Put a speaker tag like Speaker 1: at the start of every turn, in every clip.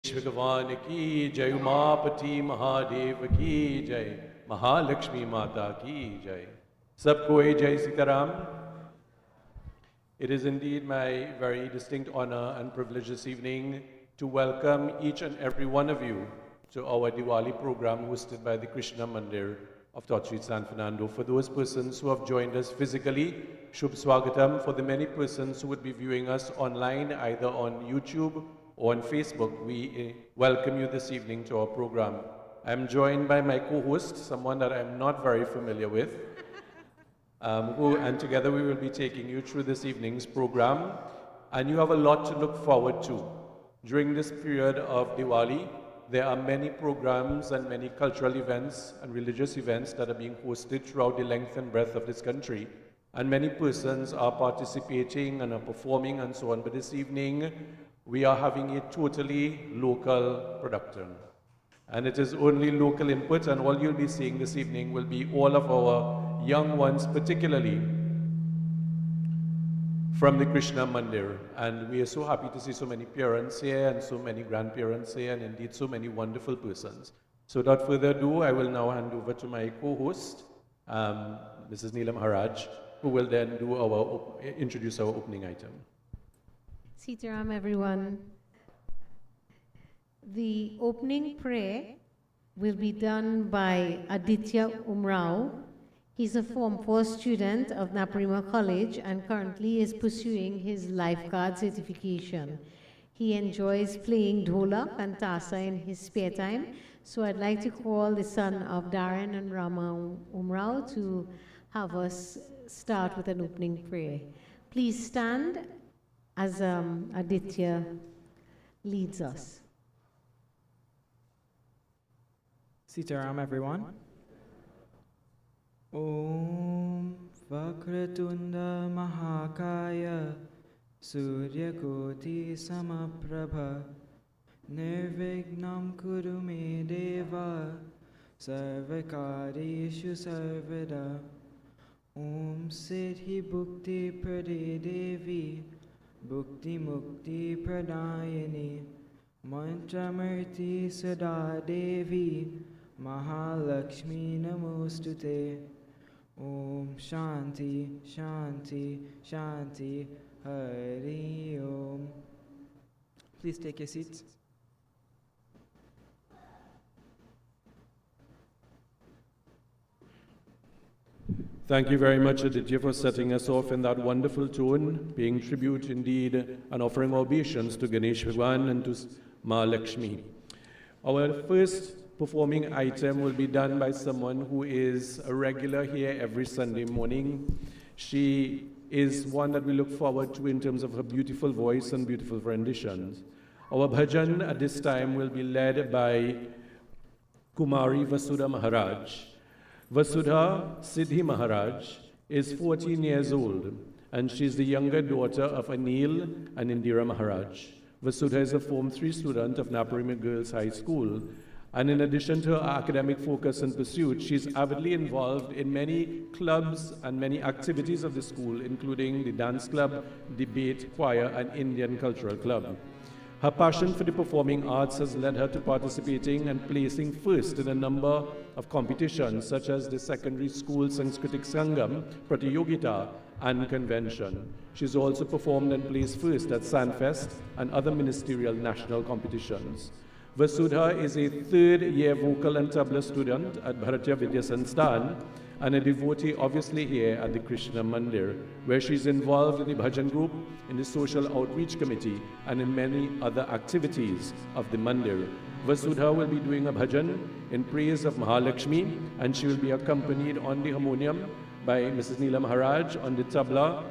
Speaker 1: भगवान की जय, उमापति महादेव की जय, महालक्ष्मी माता की जय। सबको जय Sitaram. It is indeed my very distinct honor and privilege this evening to welcome each and every one of you to our Diwali program hosted by the Krishna Mandir of Todd, San Fernando. For those persons who have joined us physically, Shubh Swagatam. For the many persons who would be viewing us online, either on YouTube or on Facebook, we welcome you this evening to our program. I'm joined by my co-host, someone that I'm not very familiar with, and together we will be taking you through this evening's program, and you have a lot to look forward to. During this period of Diwali, there are many programs and many cultural events and religious events that are being hosted throughout the length and breadth of this country, and many persons are participating and are performing and so on. But this evening, we are having a totally local production. And it is only local input, and all you'll be seeing this evening will be all of our young ones, particularly from the Krishna Mandir. And we are so happy to see so many parents here and so many grandparents here, and indeed so many wonderful persons. So without further ado, I will now hand over to my co-host, Mrs. Leela Maharaj, who will then introduce our opening item.
Speaker 2: Sitaram, everyone. The opening prayer will be done by Aditya Umrao. He's a Form 4 student of Naparima College and currently is pursuing his lifeguard certification. He enjoys playing dholak and tasa in his spare time, so I'd like to call the son of Darren and Rama Umrao to have us start with an opening prayer. Please stand as Aditya leads us.
Speaker 3: Sitaram, everyone. Om Vakratunda Mahakaya Suryakoti Samaprabha Nirvignam Kurume Deva Sarvakarishu Sarvada Om Siddhi Bhukti Prade Devi Bhukti Mukti Pradayani Mantramurti Sada Devi Mahalakshmi Namostute Om Shanti Shanti Shanti Hari Om. Please take your seats.
Speaker 1: Thank you very much, Aditya, for setting us off in that wonderful tone, paying tribute indeed and offering obeisance to Ganesh Bhagwan and to Mahalakshmi. Our first performing item will be done by someone who is a regular here every Sunday morning. She is one that we look forward to in terms of her beautiful voice and beautiful renditions. Our bhajan at this time will be led by Kumari Vasudha Maharaj. Vasudha Siddhi Maharaj is 14 years old, and she's the younger daughter of Anil and Indira Maharaj. Vasudha is a Form 3 student of Naparima Girls High School, and in addition to her academic focus and pursuit, she's avidly involved in many clubs and many activities of the school, including the dance club, debate, choir, and Indian cultural club. Her passion for the performing arts has led her to participating and placing first in a number of competitions, such as the Secondary School Sanskritik Sangam, Pratiyogita, and Convention. She's also performed and placed first at Sanfest and other ministerial national competitions. Vasudha is a third-year vocal and tabla student at Bharatiya Vidya Sansthan and a devotee obviously here at the Krishna Mandir, where she's involved in the bhajan group, in the social outreach committee, and in many other activities of the Mandir. Vasudha will be doing a bhajan in praise of Mahalakshmi, and she will be accompanied on the harmonium by Mrs. Leela Maharaj, on the tabla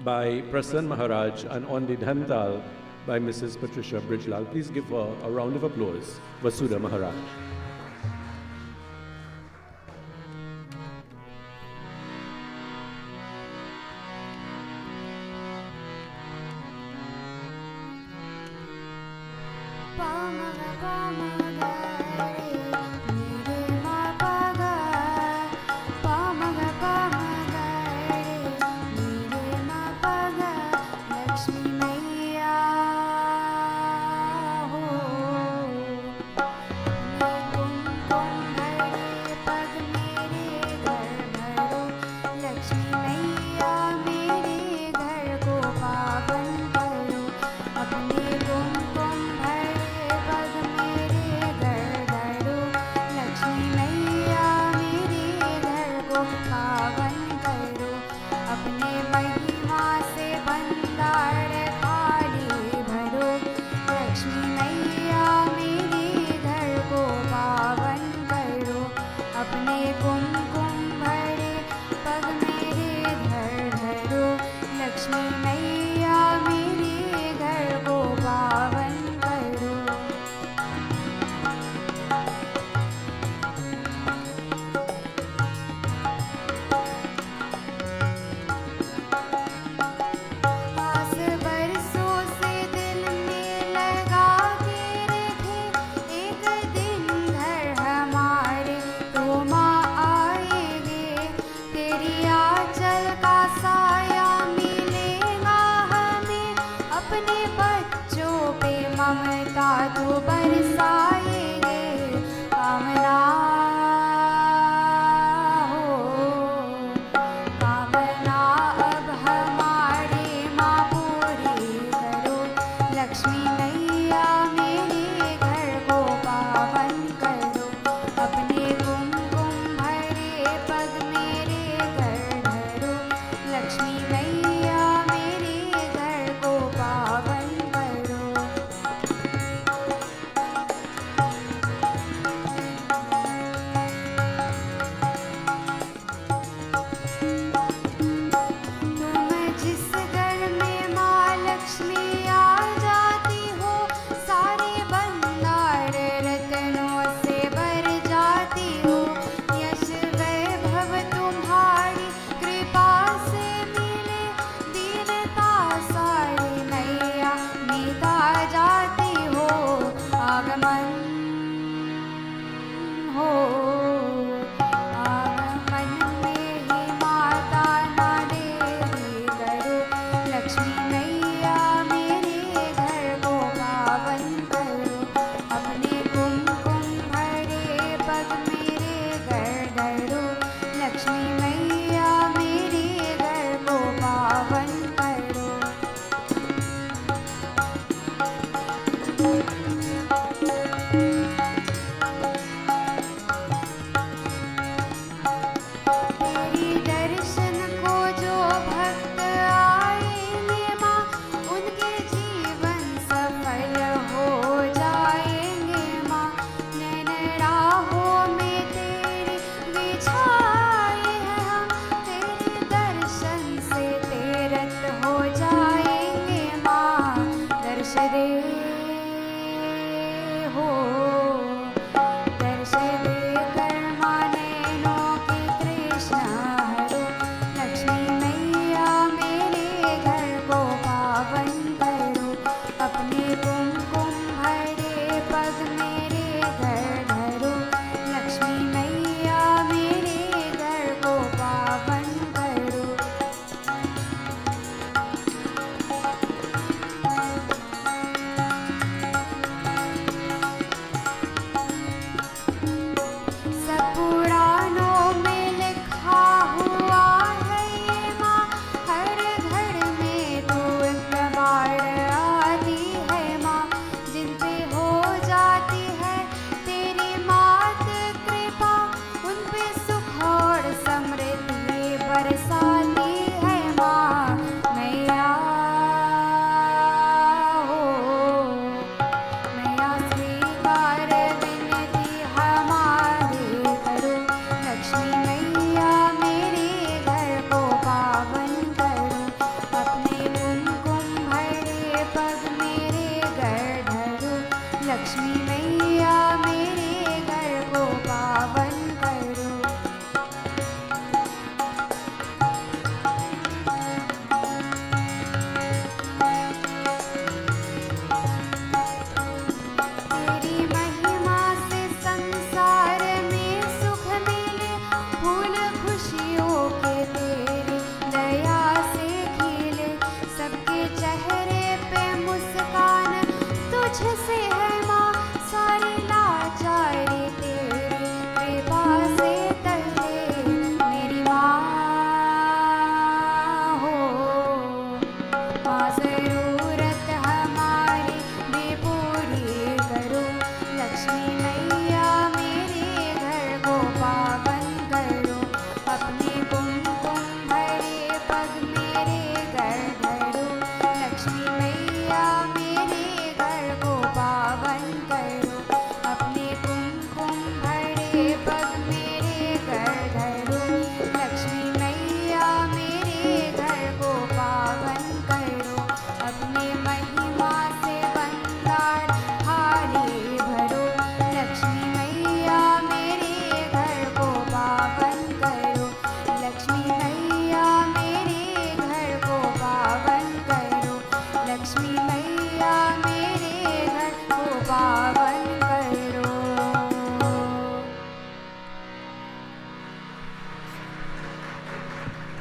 Speaker 1: by Prasann Maharaj, and on the dhantal by Mrs. Patricia Bridgelal. Please give her a round of applause, Vasudha Maharaj.
Speaker 4: Lakshmi Maiya ho कुमकुम भरे पग मेरे धर धरो, लक्ष्मी मैया मेरे घर को पावन करो। आस बरसों से दिल में लगा के रखे, एक दिन घर हमारे तो माँ आएंगे, तेरी आंचल का साया मिले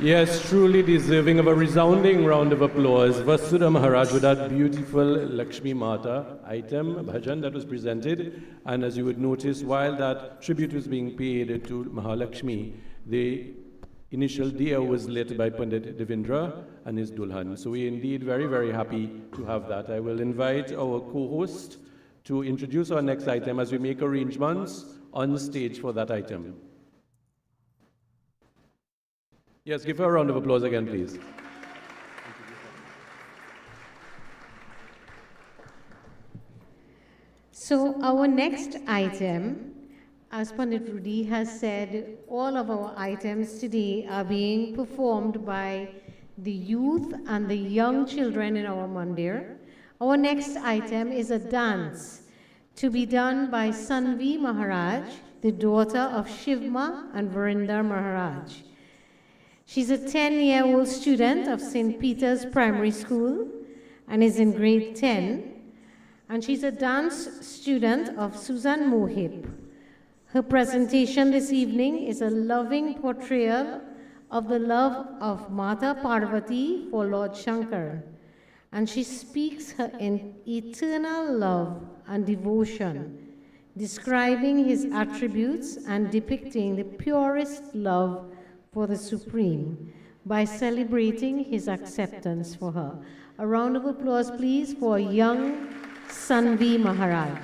Speaker 1: Yes, truly deserving of a resounding round of applause. Vasudha Maharaj with that beautiful Lakshmi Mata item, bhajan that was presented. And as you would notice, while that tribute was being paid to Mahalakshmi, the initial diya was lit by Pandit Devendra and his Dulhan. So we're indeed very, very happy to have that. I will invite our co-host to introduce our next item as we make arrangements on stage for that item. Yes, give her a round of applause again, please.
Speaker 2: So our next item, as Pandit Rudy has said, all of our items today are being performed by the youth and the young children in our mandir. Our next item is a dance to be done by Sanvi Maharaj, the daughter of Shivma and Varinder Maharaj. She's a 10-year-old student of St. Peter's Primary School and is in grade 10. And she's a dance student of Susan Mohip. Her presentation this evening is a loving portrayal of the love of Mata Parvati for Lord Shankar. And she speaks her eternal love and devotion, describing his attributes and depicting the purest love for the Supreme by celebrating his acceptance for her. A round of applause, please, for young Sanvi Maharaj.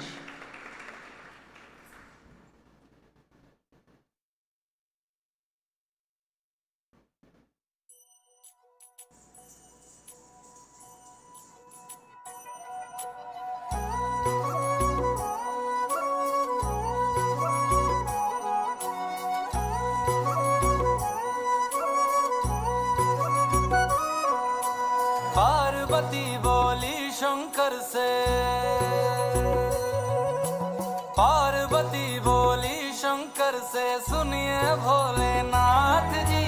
Speaker 5: Parvati बोली शंकर से, पार्वती बोली शंकर से, सुनिए भोलेनाथ जी,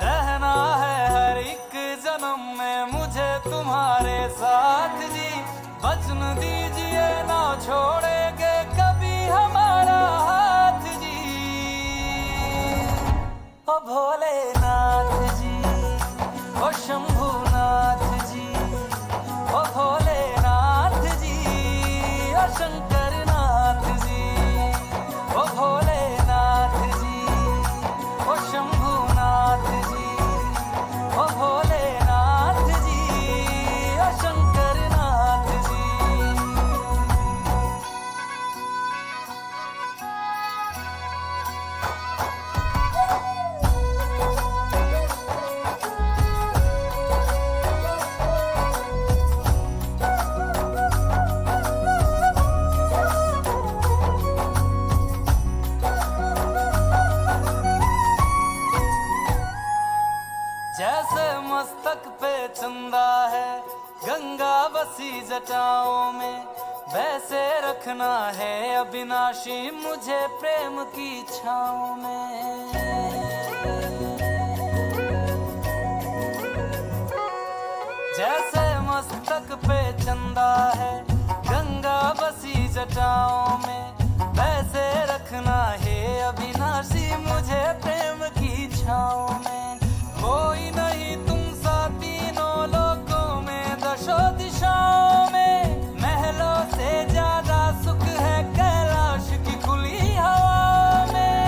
Speaker 5: रहना है हर एक जन्म में मुझे तुम्हारे साथ जी, वचन दीजिए ना छोड़ेंगे कभी हमारा हाथ जी, ओ भोलेनाथ जी, ओ शंभुनाथ जी, ओ भोलेनाथ जी, ओ शंकरनाथ जी, ओ भोलेनाथ जी, ओ शंभुनाथ जी, ओ भोलेनाथ जी, ओ शंकरनाथ जी। जैसे मस्तक पे चंदा है गंगा बसी जटाओं में, वैसे रखना है अविनाशी मुझे प्रेम की छाँव में। जैसे मस्तक पे चंदा है गंगा बसी जटाओं में, वैसे रखना है अविनाशी मुझे प्रेम की छाँव में। कोई नहीं तुम सा तीनों लोकों में दशो दिशाओं में, महलों से ज्यादा सुख है कैलाश की खुली हवा में।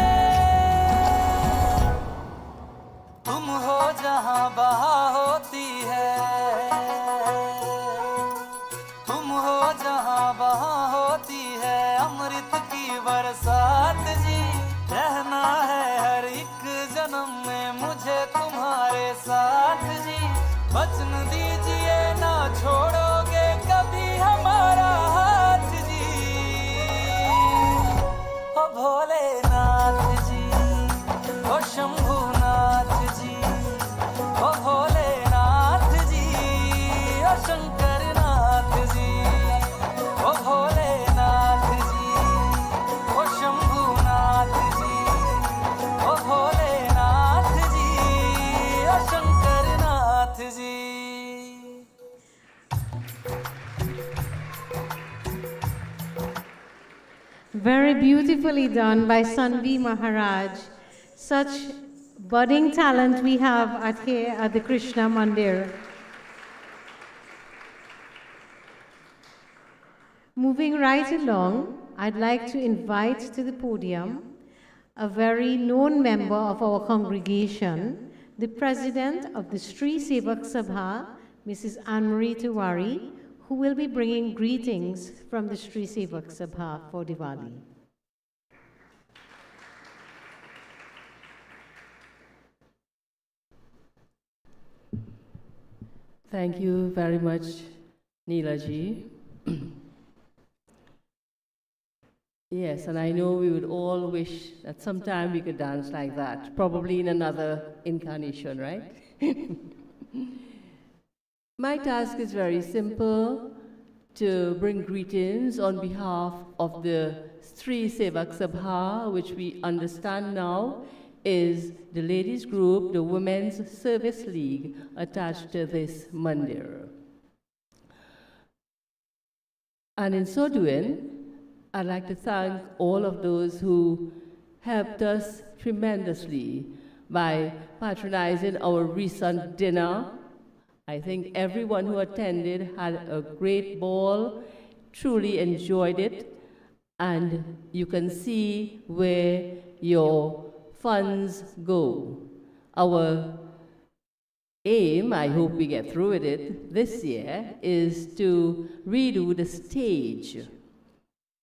Speaker 5: तुम हो जहां बहा होती है, तुम हो जहां बहा होती है अमृत की बरसात जी, रहना है हर एक जन्म में मुझे तुम्हारे साथ जी, वचन दीजिए ना छोड़ोगे कभी हमारा हाथ जी, ओ भोलेनाथ जी, ओ शंभुनाथ जी, ओ भोलेनाथ जी, ओ शंकरनाथ जी, ओ भोलेनाथ जी, ओ शंभुनाथ जी, ओ भोलेनाथ जी, ओ शंकरनाथ जी।
Speaker 2: Very beautifully done by Sanvi Maharaj. Such budding talent we have here at the Krishna Mandir. Moving right along, I'd like to invite to the podium a very known member of our congregation, the president of the Sri Sevak Sabha, Mrs. Anne-Marie Tiwari, who will be bringing greetings from the Sri Sevak Sabha for Diwali.
Speaker 6: Thank you very much, Leela ji. Yes, and I know we would all wish that sometime we could dance like that, probably in another incarnation, right? My task is very simple, to bring greetings on behalf of the Sri Sevak Sabha, which we understand now is the ladies group, the Women's Service League attached to this mandir. And in so doing, I'd like to thank all of those who helped us tremendously by patronizing our recent dinner. I think everyone who attended had a great ball, truly enjoyed it, and you can see where your funds go. Our aim, I hope we get through with it this year, is to redo the stage.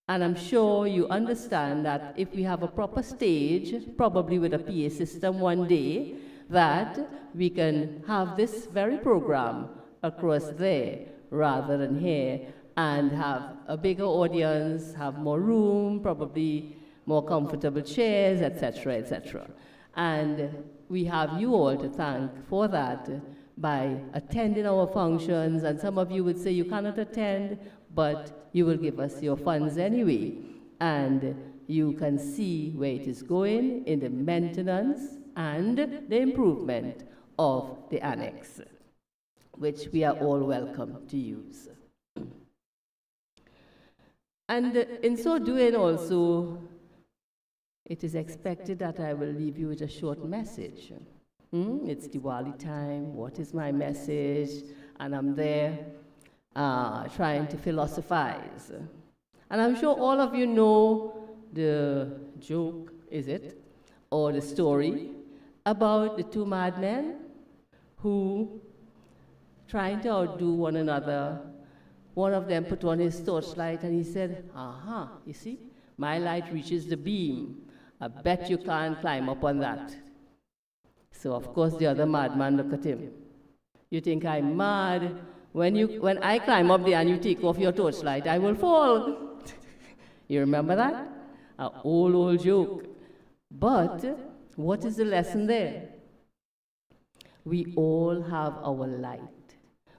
Speaker 6: And I'm sure you understand that if we have a proper stage, probably with a PA system one day, that we can have this very program across there rather than here, and have a bigger audience, have more room, probably more comfortable chairs, etc., etc. And we have you all to thank for that by attending our functions, and some of you would say you cannot attend, but you will give us your funds anyway, and you can see where it is going in the maintenance and the improvement of the annex, which we are all welcome to use. And in so doing also, it is expected that I will leave you with a short message. It's Diwali time, what is my message? And I'm there trying to philosophize. And I'm sure all of you know the joke, is it? Or the story about the two madmen who, trying to outdo one another, one of them put on his torchlight and he said, aha, you see, my light reaches the beam. I bet you can't climb up on that. So of course the other madman looked at him. You think I'm mad? When I climb up there and you take off your torchlight, I will fall. You remember that? An old joke. But what is the lesson there? We all have our light.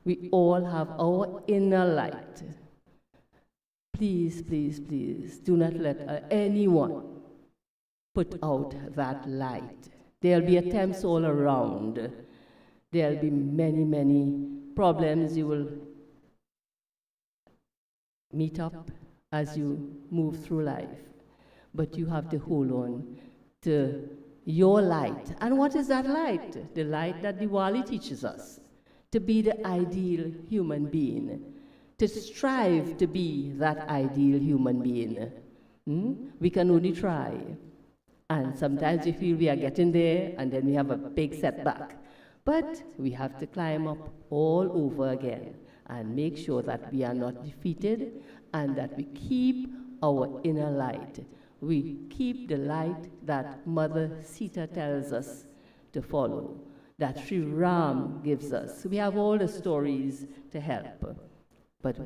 Speaker 6: We all have our inner light. Please, please, please, do not let anyone put out that light. There'll be attempts all around. There'll be many, many problems you will meet up as you move through life. But you have to hold on to your light. And what is that light? The light that Diwali teaches us. To be the ideal human being. To strive to be that ideal human being. We can only try. And sometimes we feel we are getting there, and then we have a big setback. But we have to climb up all over again and make sure that we are not defeated and that we keep our inner light. We keep the light that Mother Sita tells us to follow, that Sri Ram gives us. We have all the stories to help. But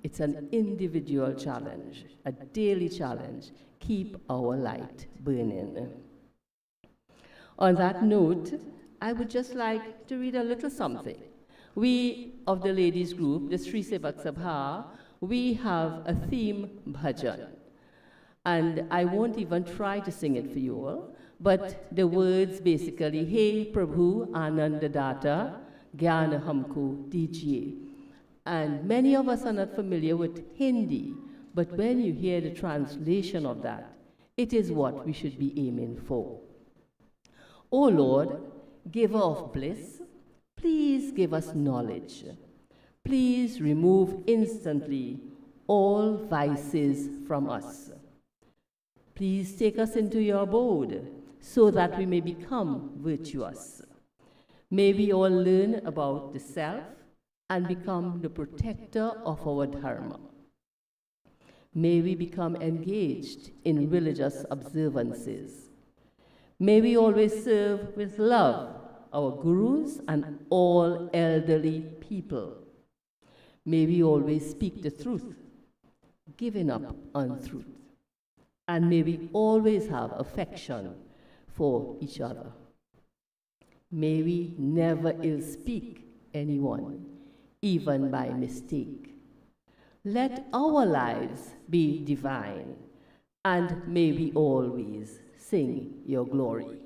Speaker 6: it's an individual challenge, a daily challenge. Keep our light burning. On that note, I would just like to read a little something. We of the ladies group, the Sri Sevak Sabha, we have a theme bhajan. And I won't even try to sing it for you all, but the words basically, Hey Prabhu Ananda Data, Gyana Hamko Dijiye. And many of us are not familiar with Hindi, but when you hear the translation of that, it is what we should be aiming for. O Lord, giver of bliss, please give us knowledge. Please remove instantly all vices from us. Please take us into your abode so that we may become virtuous. May we all learn about the self and become the protector of our dharma. May we become engaged in religious observances. May we always serve with love our gurus and all elderly people. May we always speak the truth, giving up on truth. And may we always have affection for each other. May we never ill speak anyone, even by mistake. Let our lives be divine, and may we always sing your glory.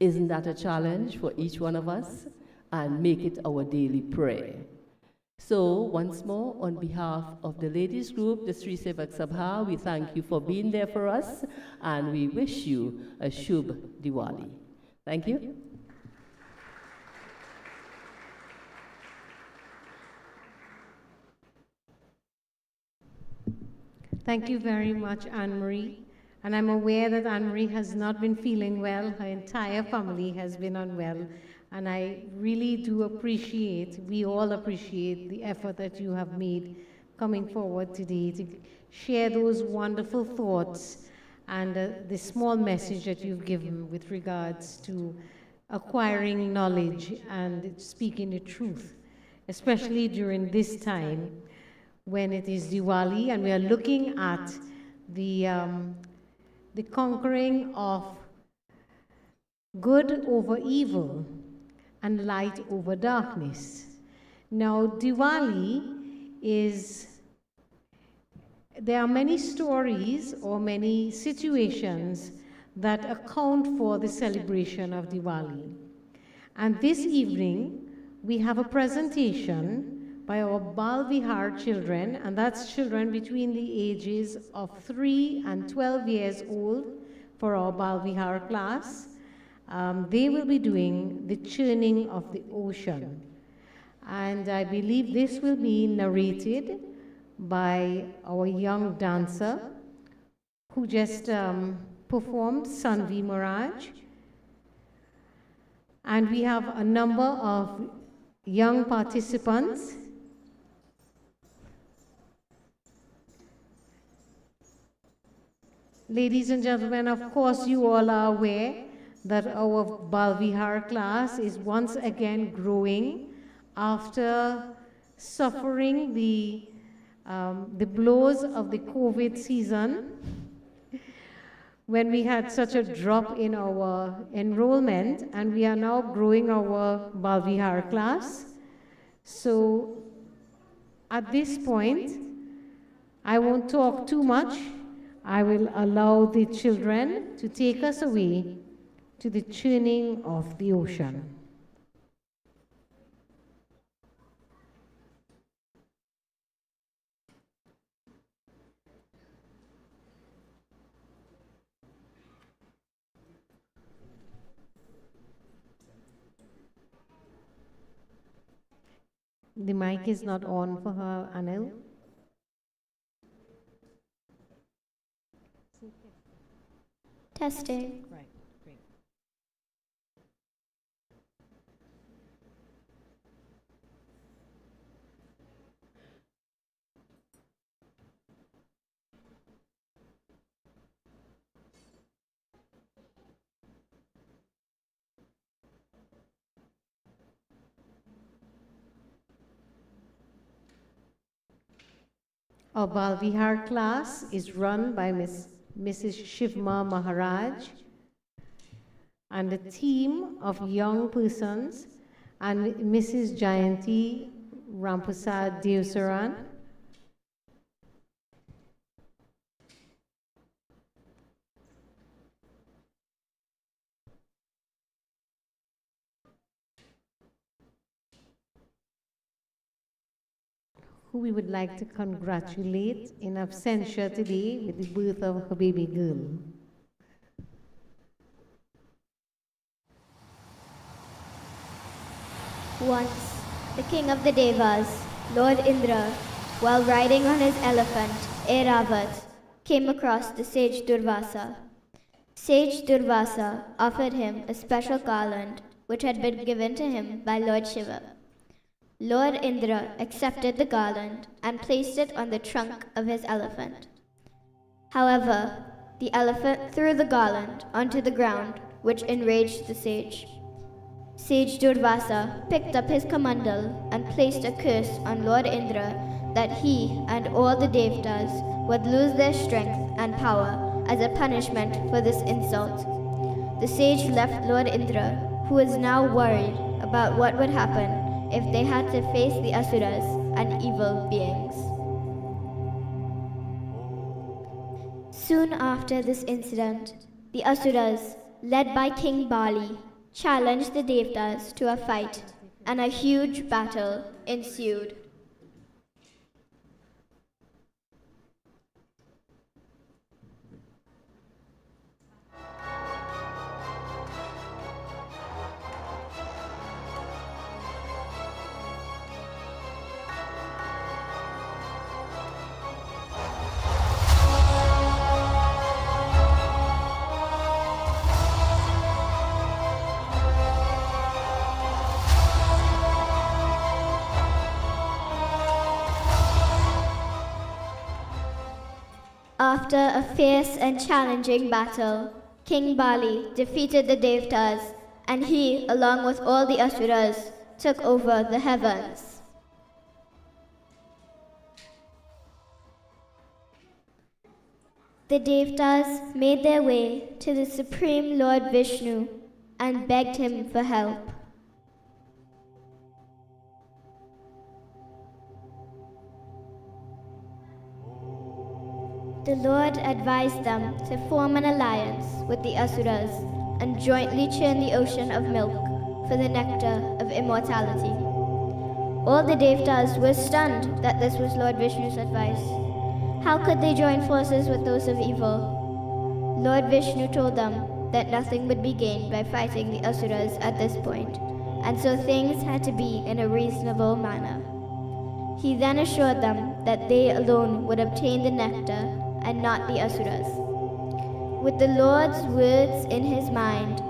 Speaker 6: Isn't that a challenge for each one of us? And make it our daily prayer. So, once more, on behalf of the ladies group, the Sri Sevak Sabha, we thank you for being there for us, and we wish you a Shubh Diwali. Thank you.
Speaker 2: Thank you very much, Anne-Marie. And I'm aware that Anne-Marie has not been feeling well. Her entire family has been unwell. And I really do appreciate, we all appreciate the effort that you have made coming forward today to share those wonderful thoughts and the small message that you've given with regards to acquiring knowledge and speaking the truth, especially during this time when it is Diwali and we are looking at the conquering of good over evil and light over darkness. Now, Diwali is, there are many stories or many situations that account for the celebration of Diwali. And this evening, we have a presentation by our Bal Vihar children, and that's children between the ages of 3 and 12 years old for our Bal Vihar class. They will be doing the churning of the ocean. And I believe this will be narrated by our young dancer who just performed Sanvi Mirage. And we have a number of young participants. Ladies and gentlemen, of course you all are aware that our Bal Vihar class is once again growing after suffering the blows of the COVID season when we had such a drop in our enrollment, and we are now growing our Bal Vihar class. So at this point, I won't talk too much. I will allow the children to take us away to the churning of the ocean. The mic is not on for her, Anil.
Speaker 4: Testing.
Speaker 2: Right, great. Our Bal Vihar class is run by Mrs. Shivma Maharaj and a team of young persons and Mrs. Jayanti Rampasad Devsaran. Who we would like to congratulate in absentia today with the birth of her baby girl.
Speaker 7: Once, the king of the Devas, Lord Indra, while riding on his elephant, Airavat, came across the sage Durvasa. Sage Durvasa offered him a special garland which had been given to him by Lord Shiva. Lord Indra accepted the garland and placed it on the trunk of his elephant. However, the elephant threw the garland onto the ground, which enraged the sage. Sage Durvasa picked up his kamandal and placed a curse on Lord Indra that he and all the devtas would lose their strength and power as a punishment for this insult. The sage left Lord Indra, who was now worried about what would happen if they had to face the asuras and evil beings. Soon after this incident, the asuras, led by King Bali, challenged the devtas to a fight, and a huge battle ensued. After a fierce and challenging battle, King Bali defeated the devtas, and he, along with all the asuras, took over the heavens. The devtas made their way to the Supreme Lord Vishnu and begged him for help. The Lord advised them to form an alliance with the asuras and jointly churn the ocean of milk for the nectar of immortality. All the devtas were stunned that this was Lord Vishnu's advice. How could they join forces with those of evil? Lord Vishnu told them that nothing would be gained by fighting the asuras at this point, and so things had to be in a reasonable manner. He then assured them that they alone would obtain the nectar and not the asuras. With the Lord's words in his mind,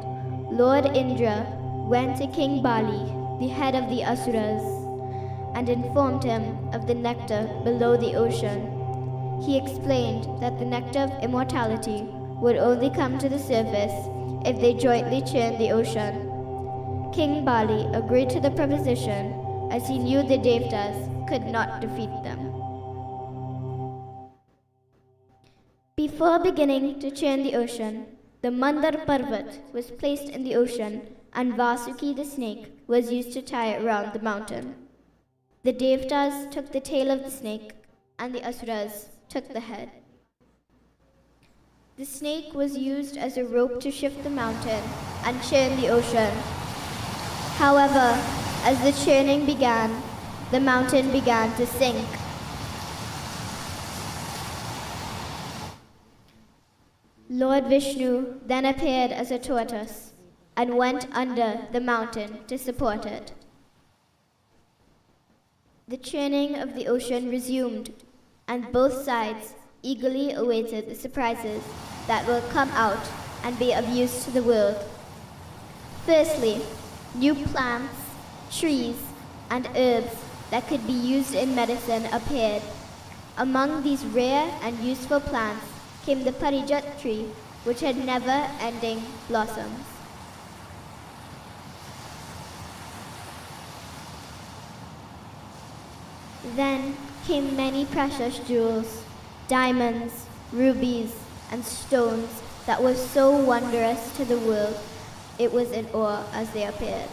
Speaker 7: Lord Indra went to King Bali, the head of the asuras, and informed him of the nectar below the ocean. He explained that the nectar of immortality would only come to the surface if they jointly churned the ocean. King Bali agreed to the proposition as he knew the devtas could not defeat them. Before beginning to churn the ocean, the Mandar Parvat was placed in the ocean and Vasuki the snake was used to tie it around the mountain. The devtas took the tail of the snake and the asuras took the head. The snake was used as a rope to shift the mountain and churn the ocean. However, as the churning began, the mountain began to sink. Lord Vishnu then appeared as a tortoise and went under the mountain to support it. The churning of the ocean resumed, and both sides eagerly awaited the surprises that will come out and be of use to the world. Firstly, new plants, trees, and herbs that could be used in medicine appeared. Among these rare and useful plants came the Parijat tree, which had never-ending blossoms. Then came many precious jewels, diamonds, rubies, and stones that were so wondrous to the world, it was in awe as they appeared.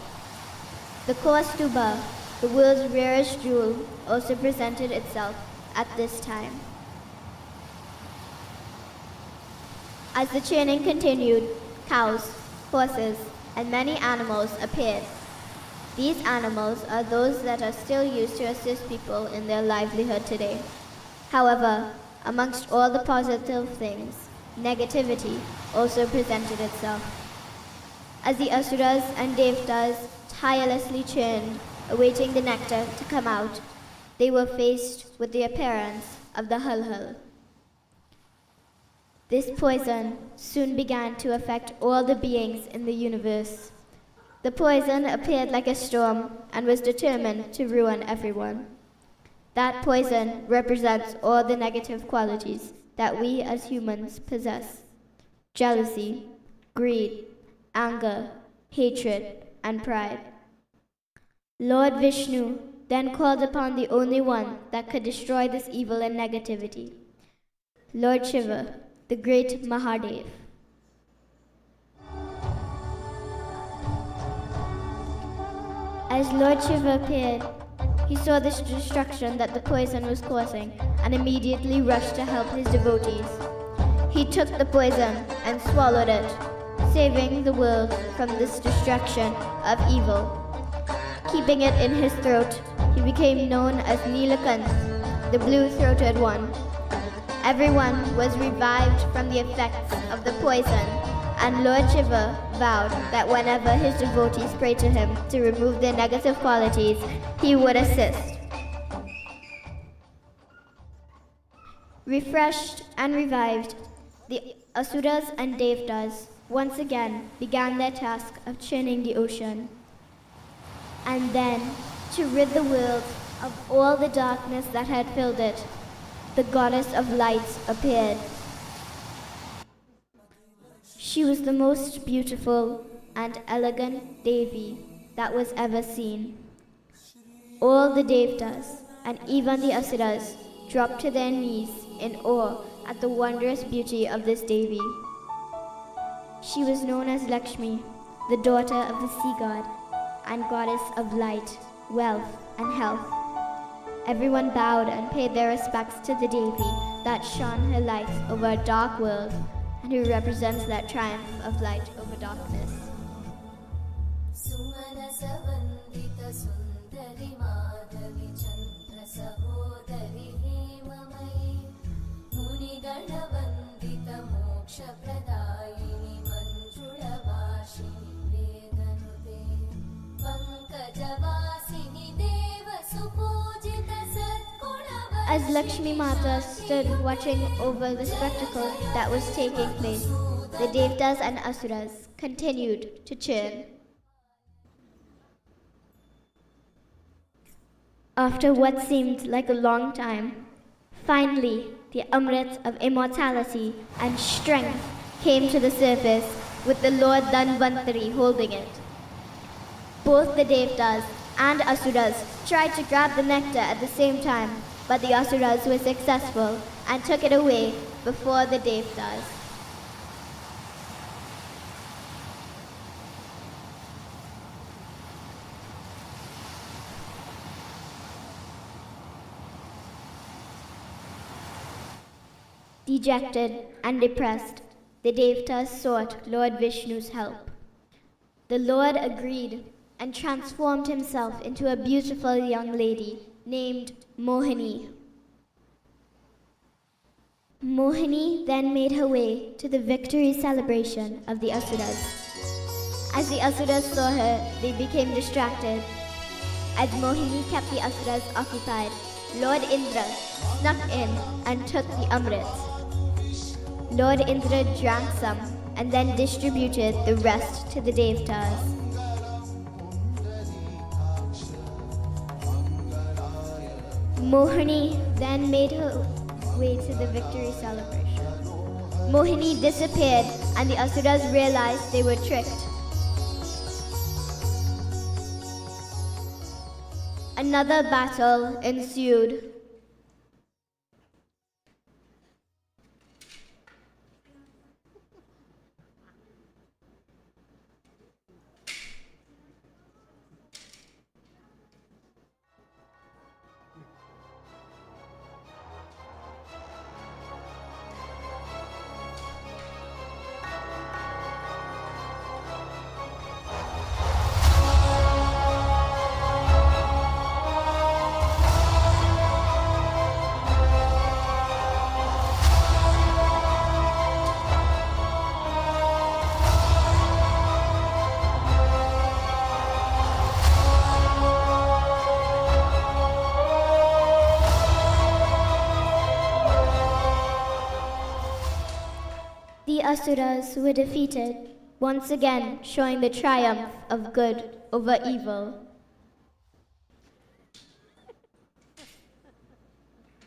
Speaker 7: The Kaustuba, the world's rarest jewel, also presented itself at this time. As the churning continued, cows, horses, and many animals appeared. These animals are those that are still used to assist people in their livelihood today. However, amongst all the positive things, negativity also presented itself. As the asuras and devtas tirelessly churned, awaiting the nectar to come out, they were faced with the appearance of the hulhul. This poison soon began to affect all the beings in the universe. The poison appeared like a storm and was determined to ruin everyone. That poison represents all the negative qualities that we as humans possess: jealousy, greed, anger, hatred, and pride. Lord Vishnu then called upon the only one that could destroy this evil and negativity, Lord Shiva, the great Mahadev. As Lord Shiva appeared, he saw the destruction that the poison was causing and immediately rushed to help his devotees. He took the poison and swallowed it, saving the world from this destruction of evil. Keeping it in his throat, he became known as Neelakant, the blue-throated one. Everyone was revived from the effects of the poison, and Lord Shiva vowed that whenever his devotees prayed to him to remove their negative qualities, he would assist. Refreshed and revived, the Asuras and Devtas once again began their task of churning the ocean. And then, to rid the world of all the darkness that had filled it, the goddess of light appeared. She was the most beautiful and elegant Devi that was ever seen. All the Devtas and even the Asuras dropped to their knees in awe at the wondrous beauty of this Devi. She was known as Lakshmi, the daughter of the sea god and goddess of light, wealth, and health. Everyone bowed and paid their respects to the Devi that shone her light over a dark world and who represents that triumph of light over darkness. As Lakshmi Mata stood watching over the spectacle that was taking place, the Devtas and Asuras continued to churn. After what seemed like a long time, finally the Amrit of immortality and strength came to the surface with the Lord Dhanvantari holding it. Both the Devtas and Asuras tried to grab the nectar at the same time, but the Asuras were successful and took it away before the Devtas. Dejected and depressed, the Devtas sought Lord Vishnu's help. The Lord agreed and transformed himself into a beautiful young lady named Mohini. Mohini then made her way to the victory celebration of the Asuras. As the Asuras saw her, they became distracted. As Mohini kept the Asuras occupied, Lord Indra snuck in and took the Amrit. Lord Indra drank some and then distributed the rest to the Devtas. Mohini then made her way to the victory celebration. Mohini disappeared and the Asuras realized they were tricked. Another battle ensued. asuras were defeated, once again showing the triumph of good over evil.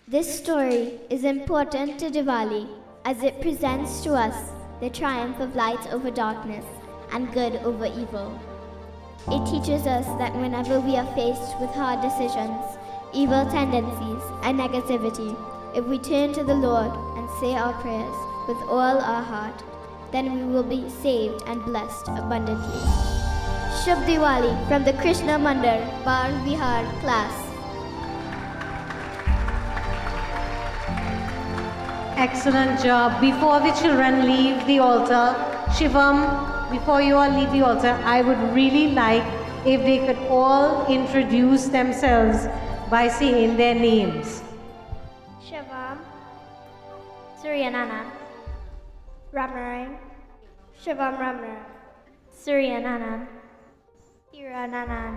Speaker 7: This story is important to Diwali as it presents to us the triumph of light over darkness and good over evil. It teaches us that whenever we are faced with hard decisions, evil tendencies, and negativity, if we turn to the Lord and say our prayers with all our heart, then we will be saved and blessed abundantly. Shubh Diwali from the Krishna Mandir, Bar Vihar class.
Speaker 2: Excellent job. Before the children leave the altar, Shivam, before you all leave the altar, I would really like if they could all introduce themselves by saying their names.
Speaker 7: Shivam, Suryanana, Ramnaran, Shivam Ramnaran, Suryanana, Hirananan,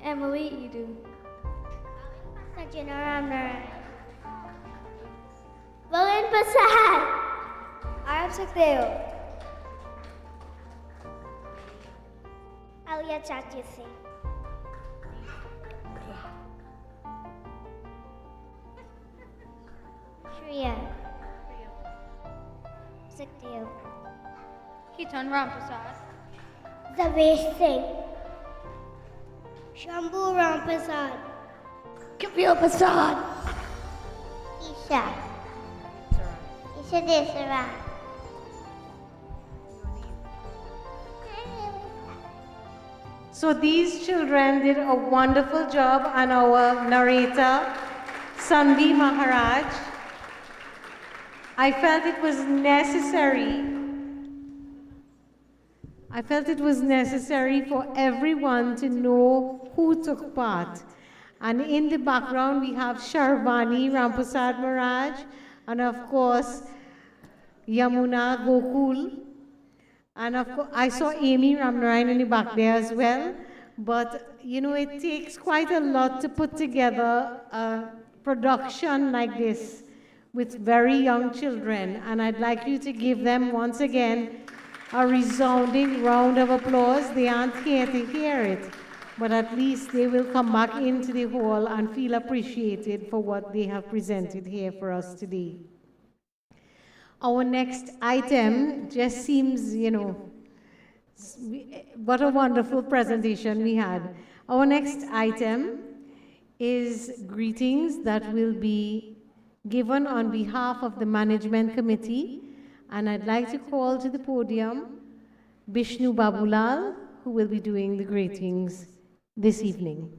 Speaker 7: Emily Edu, Sajina Ramnaran, Violin Pasad, Arab Sakdeo, Alia Chatyasi. Shriya. Sukhdev.
Speaker 8: Kitan Ramprasad.
Speaker 7: Zavesh Singh. Shambhu Ramprasad. Kapil Prasad. Isha. Isha Desara.
Speaker 2: So these children did a wonderful job, and our narrator, Sanvi Maharaj, I felt it was necessary for everyone to know who took part. And in the background, we have Sharvani Ramprasad Maharaj, and of course, Yamuna Gokul. And of course, I saw Amy Ramnarayan in the back there as well. But, you know, it takes quite a lot to put together a production like this with very young children. And I'd like you to give them, once again, a resounding round of applause. They aren't here to hear it, but at least they will come back into the hall and feel appreciated for what they have presented here for us today. Our next item just seems, you know, what a wonderful presentation we had. Our next item is greetings that will be given on behalf of the Management Committee. And I'd like to call to the podium Bishnu Babulal, who will be doing the greetings this evening.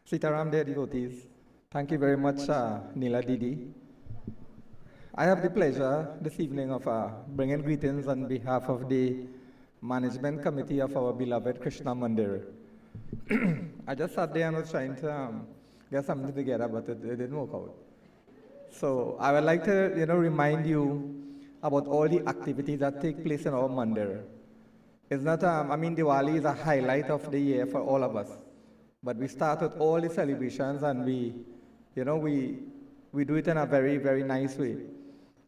Speaker 9: Sitaram, dear devotees, thank you very much, Leela Didi. I have the pleasure this evening of bringing greetings on behalf of the Management Committee of our beloved Krishna Mandir. I just sat there and was trying to get something together, but it didn't work out. So I would like to, remind you about all the activities that take place in our mandir. It's not, Diwali is a highlight of the year for all of us. But we start with all the celebrations, and we do it in a very, very nice way.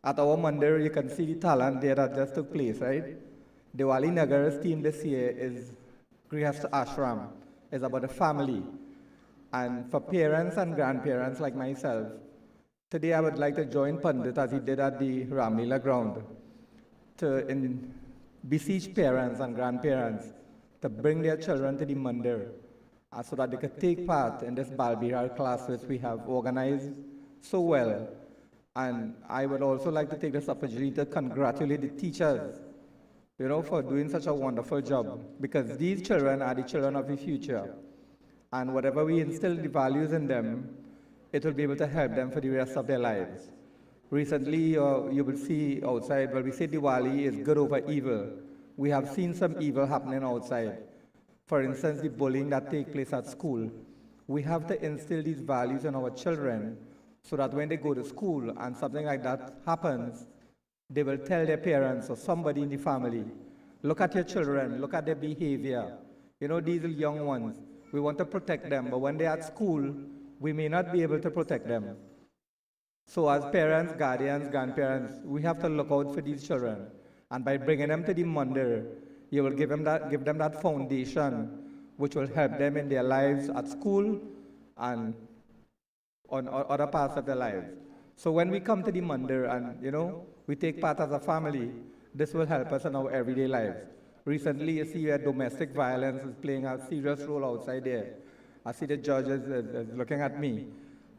Speaker 9: At our mandir, you can see the talent there that just took place, right? Diwali Nagar's theme this year is Grihastha Ashram. It's about the family. And for parents and grandparents like myself, today I would like to join Pandit as he did at the Ramleela ground to beseech parents and grandparents to bring their children to the mandir so that they could take part in this Bal Bihar class which we have organized so well. And I would also like to take this opportunity to congratulate the teachers, for doing such a wonderful job, because these children are the children of the future. And whatever we instill the values in them, it will be able to help them for the rest of their lives. Recently, you will see outside, when we say Diwali is good over evil, we have seen some evil happening outside. For instance, the bullying that takes place at school. We have to instill these values in our children so that when they go to school and something like that happens, they will tell their parents or somebody in the family, Look at your children, look at their behavior. You know, these are young ones. We want to protect them, but when they're at school, we may not be able to protect them. So as parents, guardians, grandparents, we have to look out for these children. And by bringing them to the Mandir, you will give them that foundation which will help them in their lives at school and on other parts of their lives. So when we come to the Mandir and, you know, we take part as a family, this will help us in our everyday lives. Recently, you see where domestic violence is playing a serious role outside there. I see the judges is looking at me.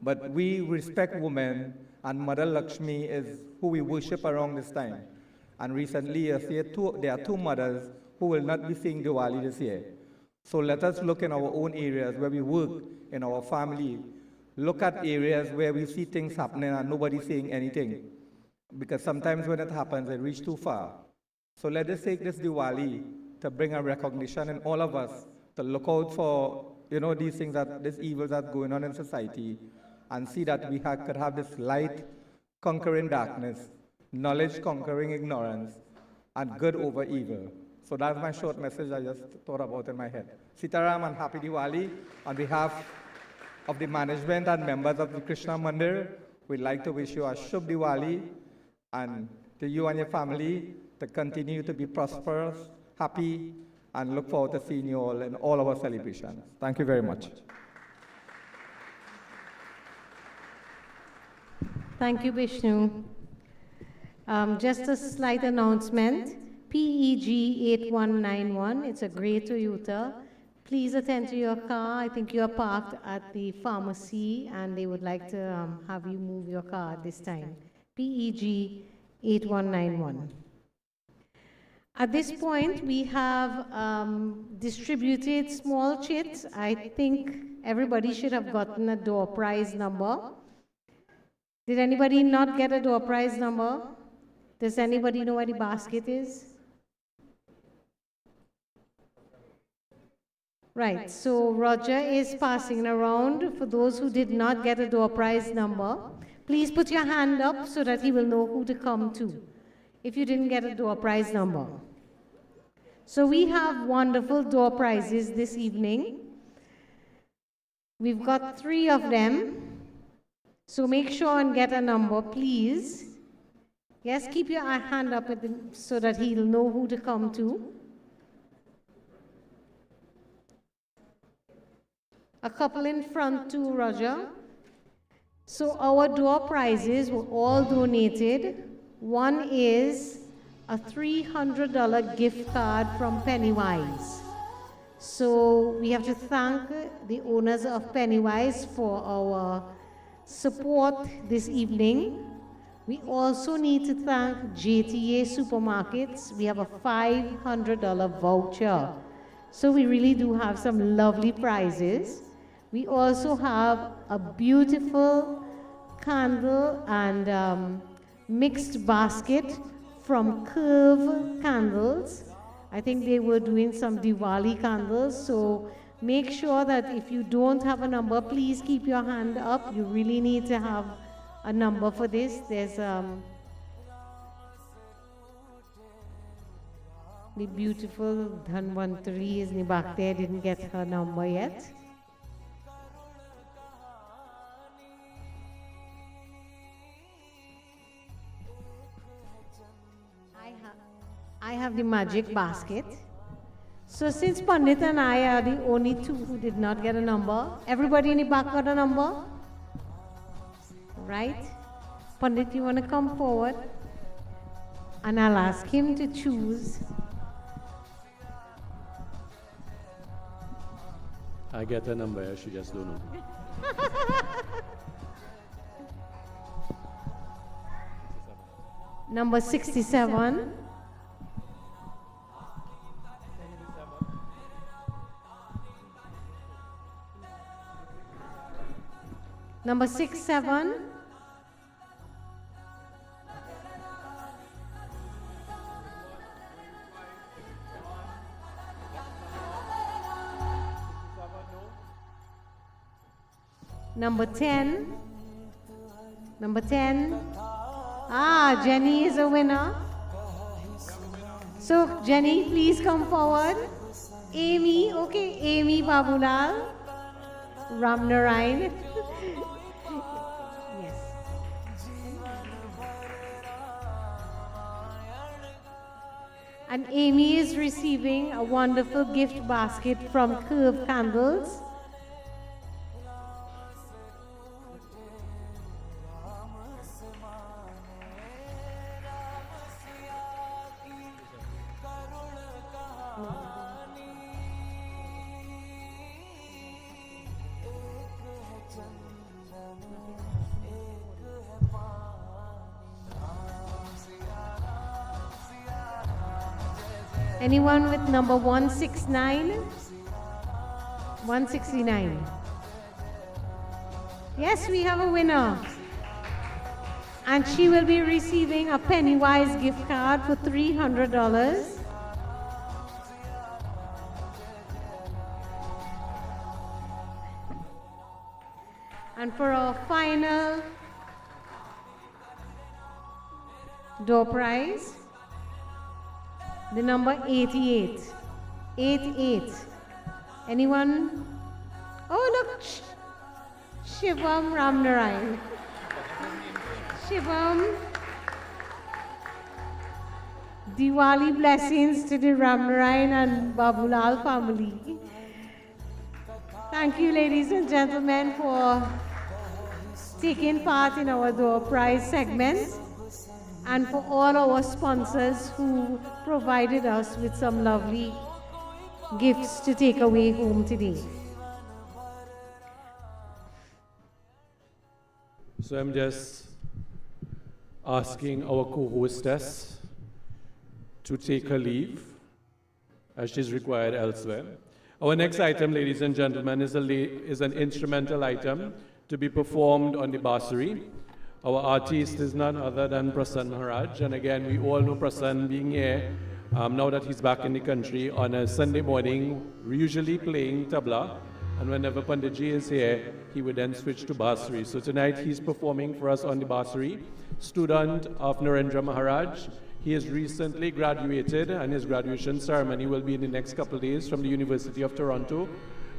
Speaker 9: But we respect women, and Mother Lakshmi is who we worship around this time. And recently, you see there are two mothers who will not be seeing Diwali this year. So let us look in our own areas where we work, in our family. Look at areas where we see things happening and nobody's saying anything. Because sometimes when it happens, it reaches too far. So let us take this Diwali to bring a recognition in all of us, to look out for, you know, these things, these evils that are going on in society, and see that we could have this light conquering darkness, knowledge conquering ignorance, and good over evil. So that's my short message I just thought about in my head. Sitaram and Happy Diwali. On behalf of the management and members of the Krishna Mandir, we'd like to wish you a Shubh Diwali, and to you and your family to continue to be prosperous, happy, and look forward to seeing you all in all our celebrations. Thank you very much.
Speaker 2: Thank you, Vishnu. Just a slight announcement. PEG 8191, it's a gray Toyota. Please attend to your car. I think you are parked at the pharmacy and they would like to have you move your car at this time. PEG 8191. At this point, we have distributed small chits. I think everybody should have gotten a door prize number. Did anybody not get a door prize number? Does anybody know where the basket is? Right, so Roger is passing around. For those who did not get a door prize number, please put your hand up so that he will know who to come to if you didn't get a door prize number. So we have wonderful door prizes this evening. We've got 3 of them. So make sure and get a number, please. Yes, keep your hand up so that he'll know who to come to. A couple in front too, Roger. So our door prizes were all donated. One is a $300 gift card from Pennywise. So we have to thank the owners of Pennywise for our support this evening. We also need to thank JTA Supermarkets. We have a $500 voucher. So we really do have some lovely prizes. We also have a beautiful candle and mixed basket from Curve Candles. I think they were doing some Diwali candles, so make sure that if you don't have a number, please keep your hand up. You really need to have a number for this. There's the beautiful Dhanvantari is back there, didn't get her number yet. I have the magic basket. So since Pandit and I are the only 2 who did not get a number, everybody in the back got a number? Right? Pandit, you want to come forward? And I'll ask him to choose.
Speaker 1: I get a number, she just don't know.
Speaker 2: Number 67. Number 67. Number 10. Number 10. Ah, Jenny is a winner. So, Jenny, please come forward. Amy, okay, Amy Babulal, Ramnarayan. Yes. And Amy is receiving a wonderful gift basket from Curve Candles. Anyone with number 169? 169. Yes, we have a winner. And she will be receiving a Pennywise gift card for $300. And for our final door prize, the number 88. 88. Anyone? Oh, look. Shivam Ramnarayan. Shivam. Diwali blessings to the Ramnarayan and Babulal family. Thank you, ladies and gentlemen, for taking part in our door prize segment, and for all our sponsors who provided us with some lovely gifts to take away home today.
Speaker 1: So I'm just asking our co-hostess to take her leave as she's required elsewhere. Our next item, ladies and gentlemen, is an instrumental item to be performed on the bassuri. Our artist is none other than Prasanna Maharaj, and again, we all know Prasanna being here, now that he's back in the country, on a Sunday morning, usually playing tabla, and whenever Panditji is here, he would then switch to bassuri. So tonight, he's performing for us on the bassuri, student of Narendra Maharaj. He has recently graduated, and his graduation ceremony will be in the next couple of days from the University of Toronto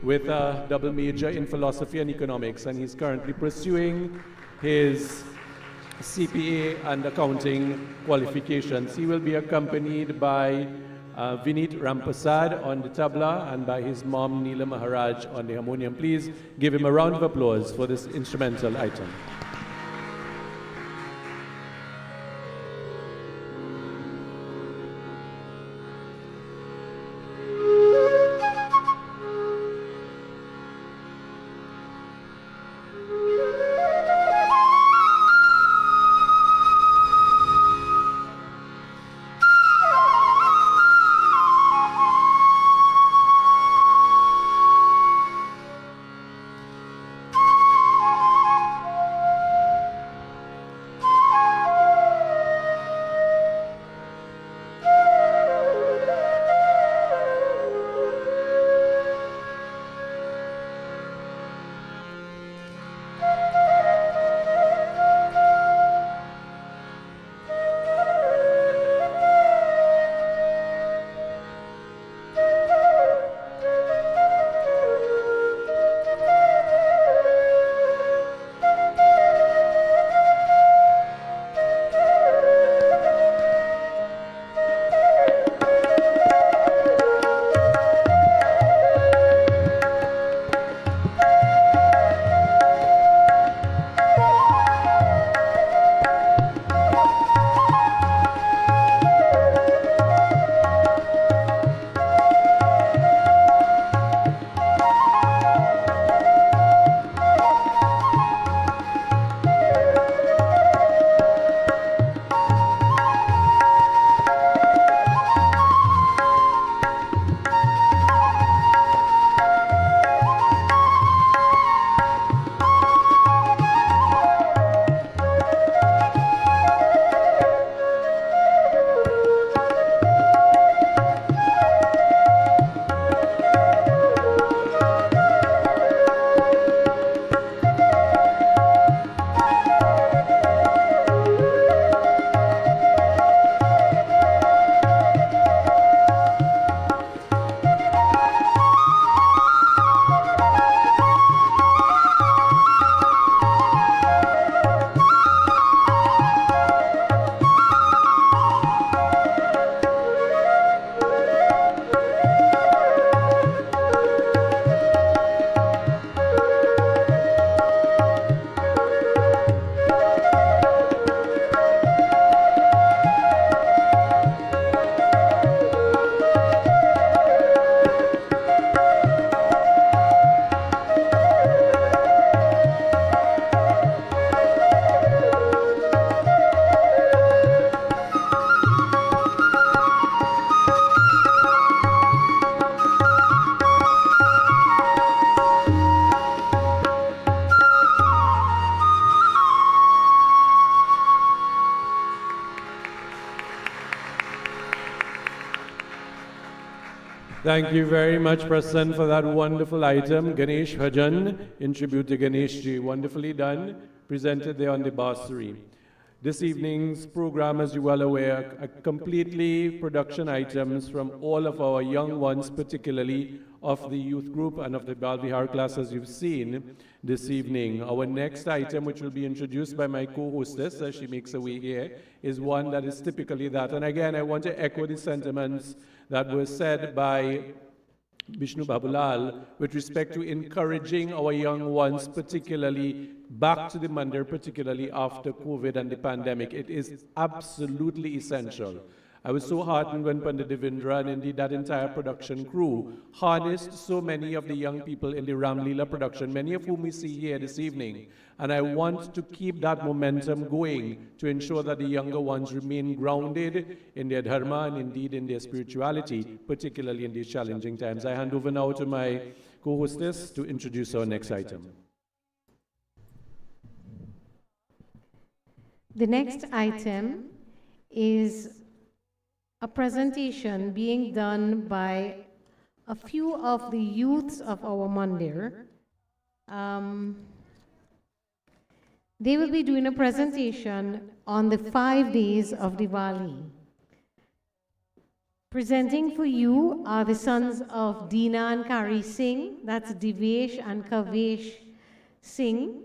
Speaker 1: with a double major in philosophy and economics, and he's currently pursuing his CPA and accounting qualifications. He will be accompanied by Vinit Rampasad on the tabla and by his mom Leela Maharaj on the harmonium. Please give him a round of applause for this instrumental item. Thank you very much, Prasann, for that wonderful item, Ganesh Bhajan, in tribute to Ganesh Ji. Wonderfully done, presented there on the barsary. This evening's program, as you're well aware, are completely production items from all of our young ones, particularly of the youth group and of the Bal Vihar class, as you've seen this evening. Our next item, which will be introduced by my co-hostess as she makes her way here, is one that is typically that. And again, I want to echo the sentiments that were said by Vishnu Babulal with respect to encouraging our young ones, particularly back to the Mandir, particularly after COVID and the pandemic. It is absolutely essential. I was so heartened when Pandit Devendra and indeed that entire production crew harnessed so many of the young people in the Ram Leela production, many of whom we see here this evening. And I want to keep that momentum going to ensure that the younger ones remain grounded in their dharma and indeed in their spirituality, particularly in these challenging times. I hand over now to my co-hostess to introduce our next item.
Speaker 2: The next item is a presentation being done by a few of the youths of our Mandir. They will be doing a presentation on the 5 days of Diwali. Presenting for you are the sons of Deena and Kari Singh, that's Divesh and Kavesh Singh.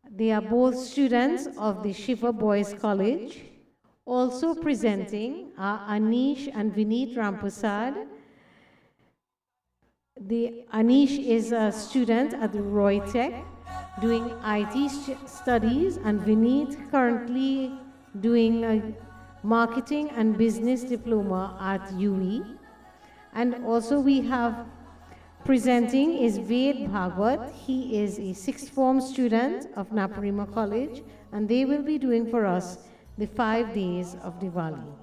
Speaker 2: They are both students of the Shiva Boys College. Also presenting are Anish and Vineet Ramprasad. Anish is a student at the Roy Tech doing IT studies, and Vineet currently doing a marketing and business diploma at UE. And also we have presenting is Ved Bhagwat. He is a 6th form student of Naparima College, and they will be doing for us the 5 days of Diwali.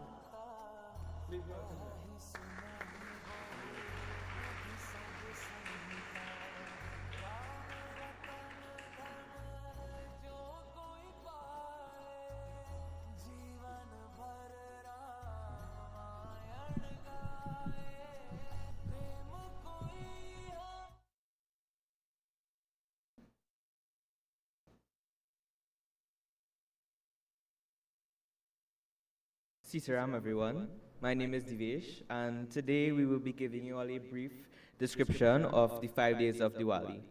Speaker 3: Sitaram everyone, my name is Divesh, and today we will be giving you all a brief description of the 5 days of Diwali.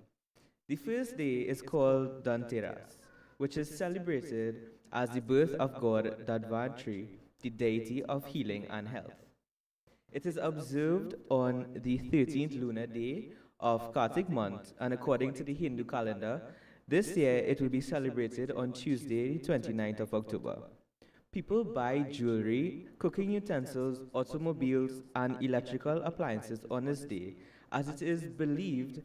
Speaker 3: The first day is called Dhanteras, which is celebrated as the birth of God Dadvantri, the deity of healing and health. It is observed on the 13th lunar day of Kartik month, and according to the Hindu calendar, this year it will be celebrated on Tuesday, 29th of October. People buy jewelry, cooking utensils, automobiles, and electrical appliances on this day, as it is believed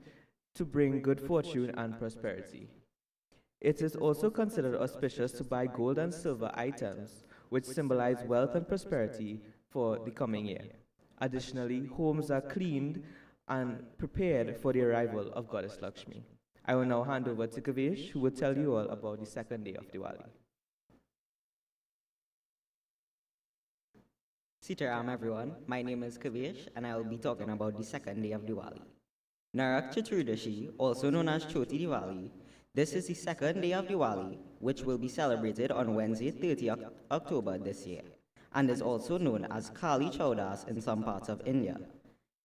Speaker 3: to bring good fortune and prosperity. It is also considered auspicious to buy gold and silver items, which symbolize wealth and prosperity for the coming year. Additionally, homes are cleaned and prepared for the arrival of Goddess Lakshmi. I will now hand over to Kavesh, who will tell you all about the second day of Diwali.
Speaker 10: Sitaram everyone, my name is Kavesh and I will be talking about the second day of Diwali. Narak Chaturdashi, also known as Choti Diwali, this is the second day of Diwali, which will be celebrated on Wednesday, 30th October this year, and is also known as Kali Chaudas in some parts of India.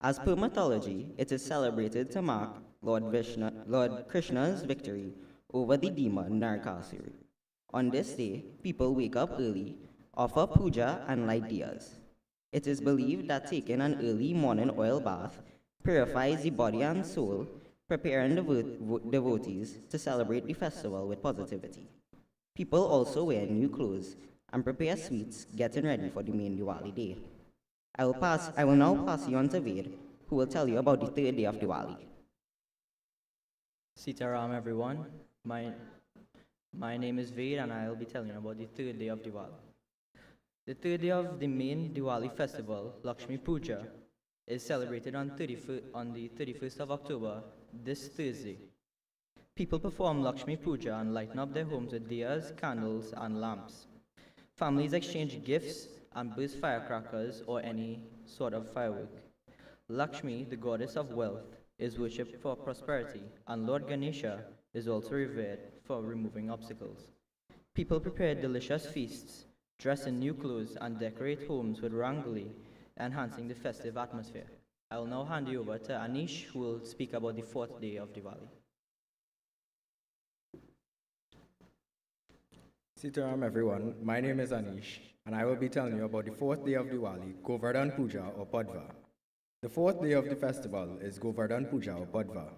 Speaker 10: As per mythology, it is celebrated to mark Lord Krishna's victory over the demon Narakasura. On this day, people wake up early, offer puja and light diyas. It is believed that taking an early morning oil bath purifies the body and soul, preparing devotees to celebrate the festival with positivity. People also wear new clothes and prepare sweets, getting ready for the main Diwali day. I will now pass you on to Ved, who will tell you about the third day of Diwali.
Speaker 11: Sitaram everyone, my name is Ved and I will be telling you about the third day of Diwali. The third day of the main Diwali festival, Lakshmi Puja, is celebrated on the 31st of October, this Thursday. People perform Lakshmi Puja and lighten up their homes with diyas, candles, and lamps. Families exchange gifts and burst firecrackers or any sort of firework. Lakshmi, the goddess of wealth, is worshipped for prosperity, and Lord Ganesha is also revered for removing obstacles. People prepare delicious feasts, dress in new clothes, and decorate homes with rangoli, enhancing the festive atmosphere. I will now hand you over to Anish, who will speak about the fourth day of Diwali.
Speaker 12: Sitaram everyone, my name is Anish, and I will be telling you about the fourth day of Diwali, Govardhan Puja or Padva. The fourth day of the festival is Govardhan Puja or Padva.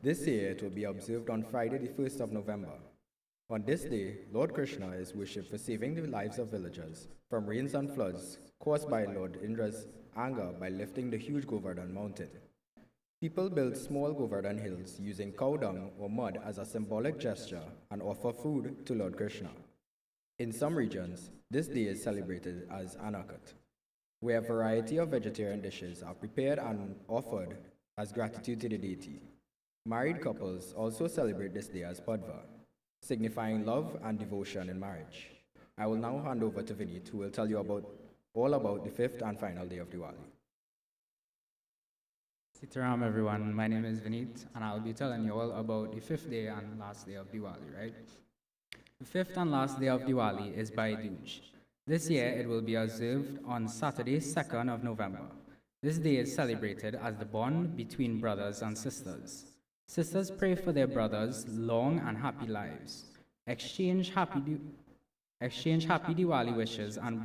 Speaker 12: This year it will be observed on Friday the 1st of November. On this day, Lord Krishna is worshipped for saving the lives of villagers from rains and floods caused by Lord Indra's anger by lifting the huge Govardhan mountain. People build small Govardhan hills using cow dung or mud as a symbolic gesture and offer food to Lord Krishna. In some regions, this day is celebrated as Anakat, where a variety of vegetarian dishes are prepared and offered as gratitude to the deity. Married couples also celebrate this day as Padva, signifying love and devotion in marriage. I will now hand over to Vineet, who will tell you all about the fifth and final day of Diwali.
Speaker 13: Sitaram everyone, my name is Vineet, and I'll be telling you all about the fifth day and last day of Diwali, right? The fifth and last day of Diwali is Bhai Dooj. This year it will be observed on Saturday, 2nd of November. This day is celebrated as the bond between brothers and sisters. Sisters pray for their brothers' long and happy lives, exchange happy Diwali wishes, and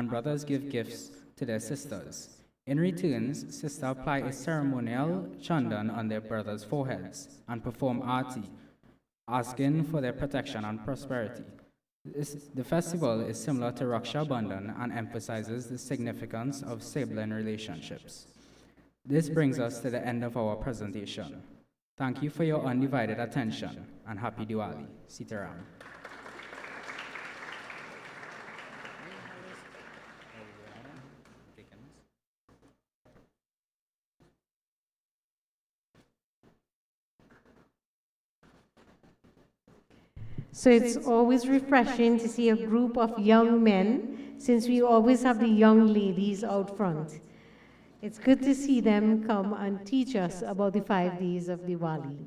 Speaker 13: brothers give gifts to their sisters. In return, sisters apply a ceremonial chandan on their brothers' foreheads and perform aarti, asking for their protection and prosperity. The festival is similar to Raksha Bandhan and emphasizes the significance of sibling relationships. This brings us to the end of our presentation. Thank you for your undivided attention, and happy Diwali. Sitaram.
Speaker 2: So it's always refreshing to see a group of young men, since we always have the young ladies out front. It's good to see them come and teach us about the 5 days of Diwali.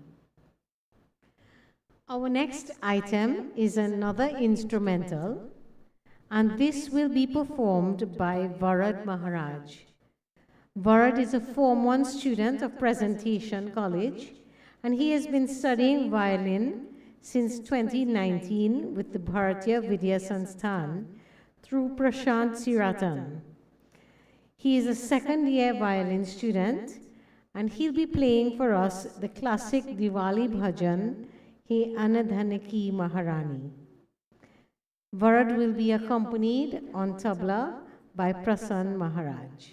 Speaker 2: Our next item is another instrumental, and this will be performed by Varad Maharaj. Varad is a Form 1 student of Presentation College, and he has been studying violin since 2019 with the Bharatiya Vidya Sansthan through Prashant Siratan. He is a second-year violin student, and he'll be playing for us the classic Diwali bhajan, He Anadhanaki Maharani. Varad will be accompanied on tabla by Prasann Maharaj.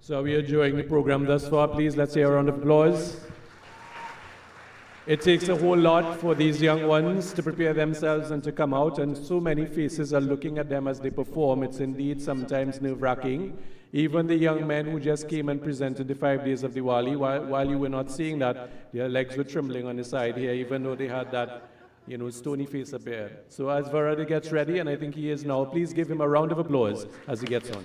Speaker 1: So we are enjoying the program thus far. Please, let's hear a round of applause. It takes a whole lot for these young ones to prepare themselves and to come out, and so many faces are looking at them as they perform. It's indeed sometimes nerve-wracking. Even the young men who just came and presented the 5 days of Diwali, while you were not seeing that, their legs were trembling on the side here, even though they had that, stony face up there. So as Varada gets ready, and I think he is now, please give him a round of applause as he gets on.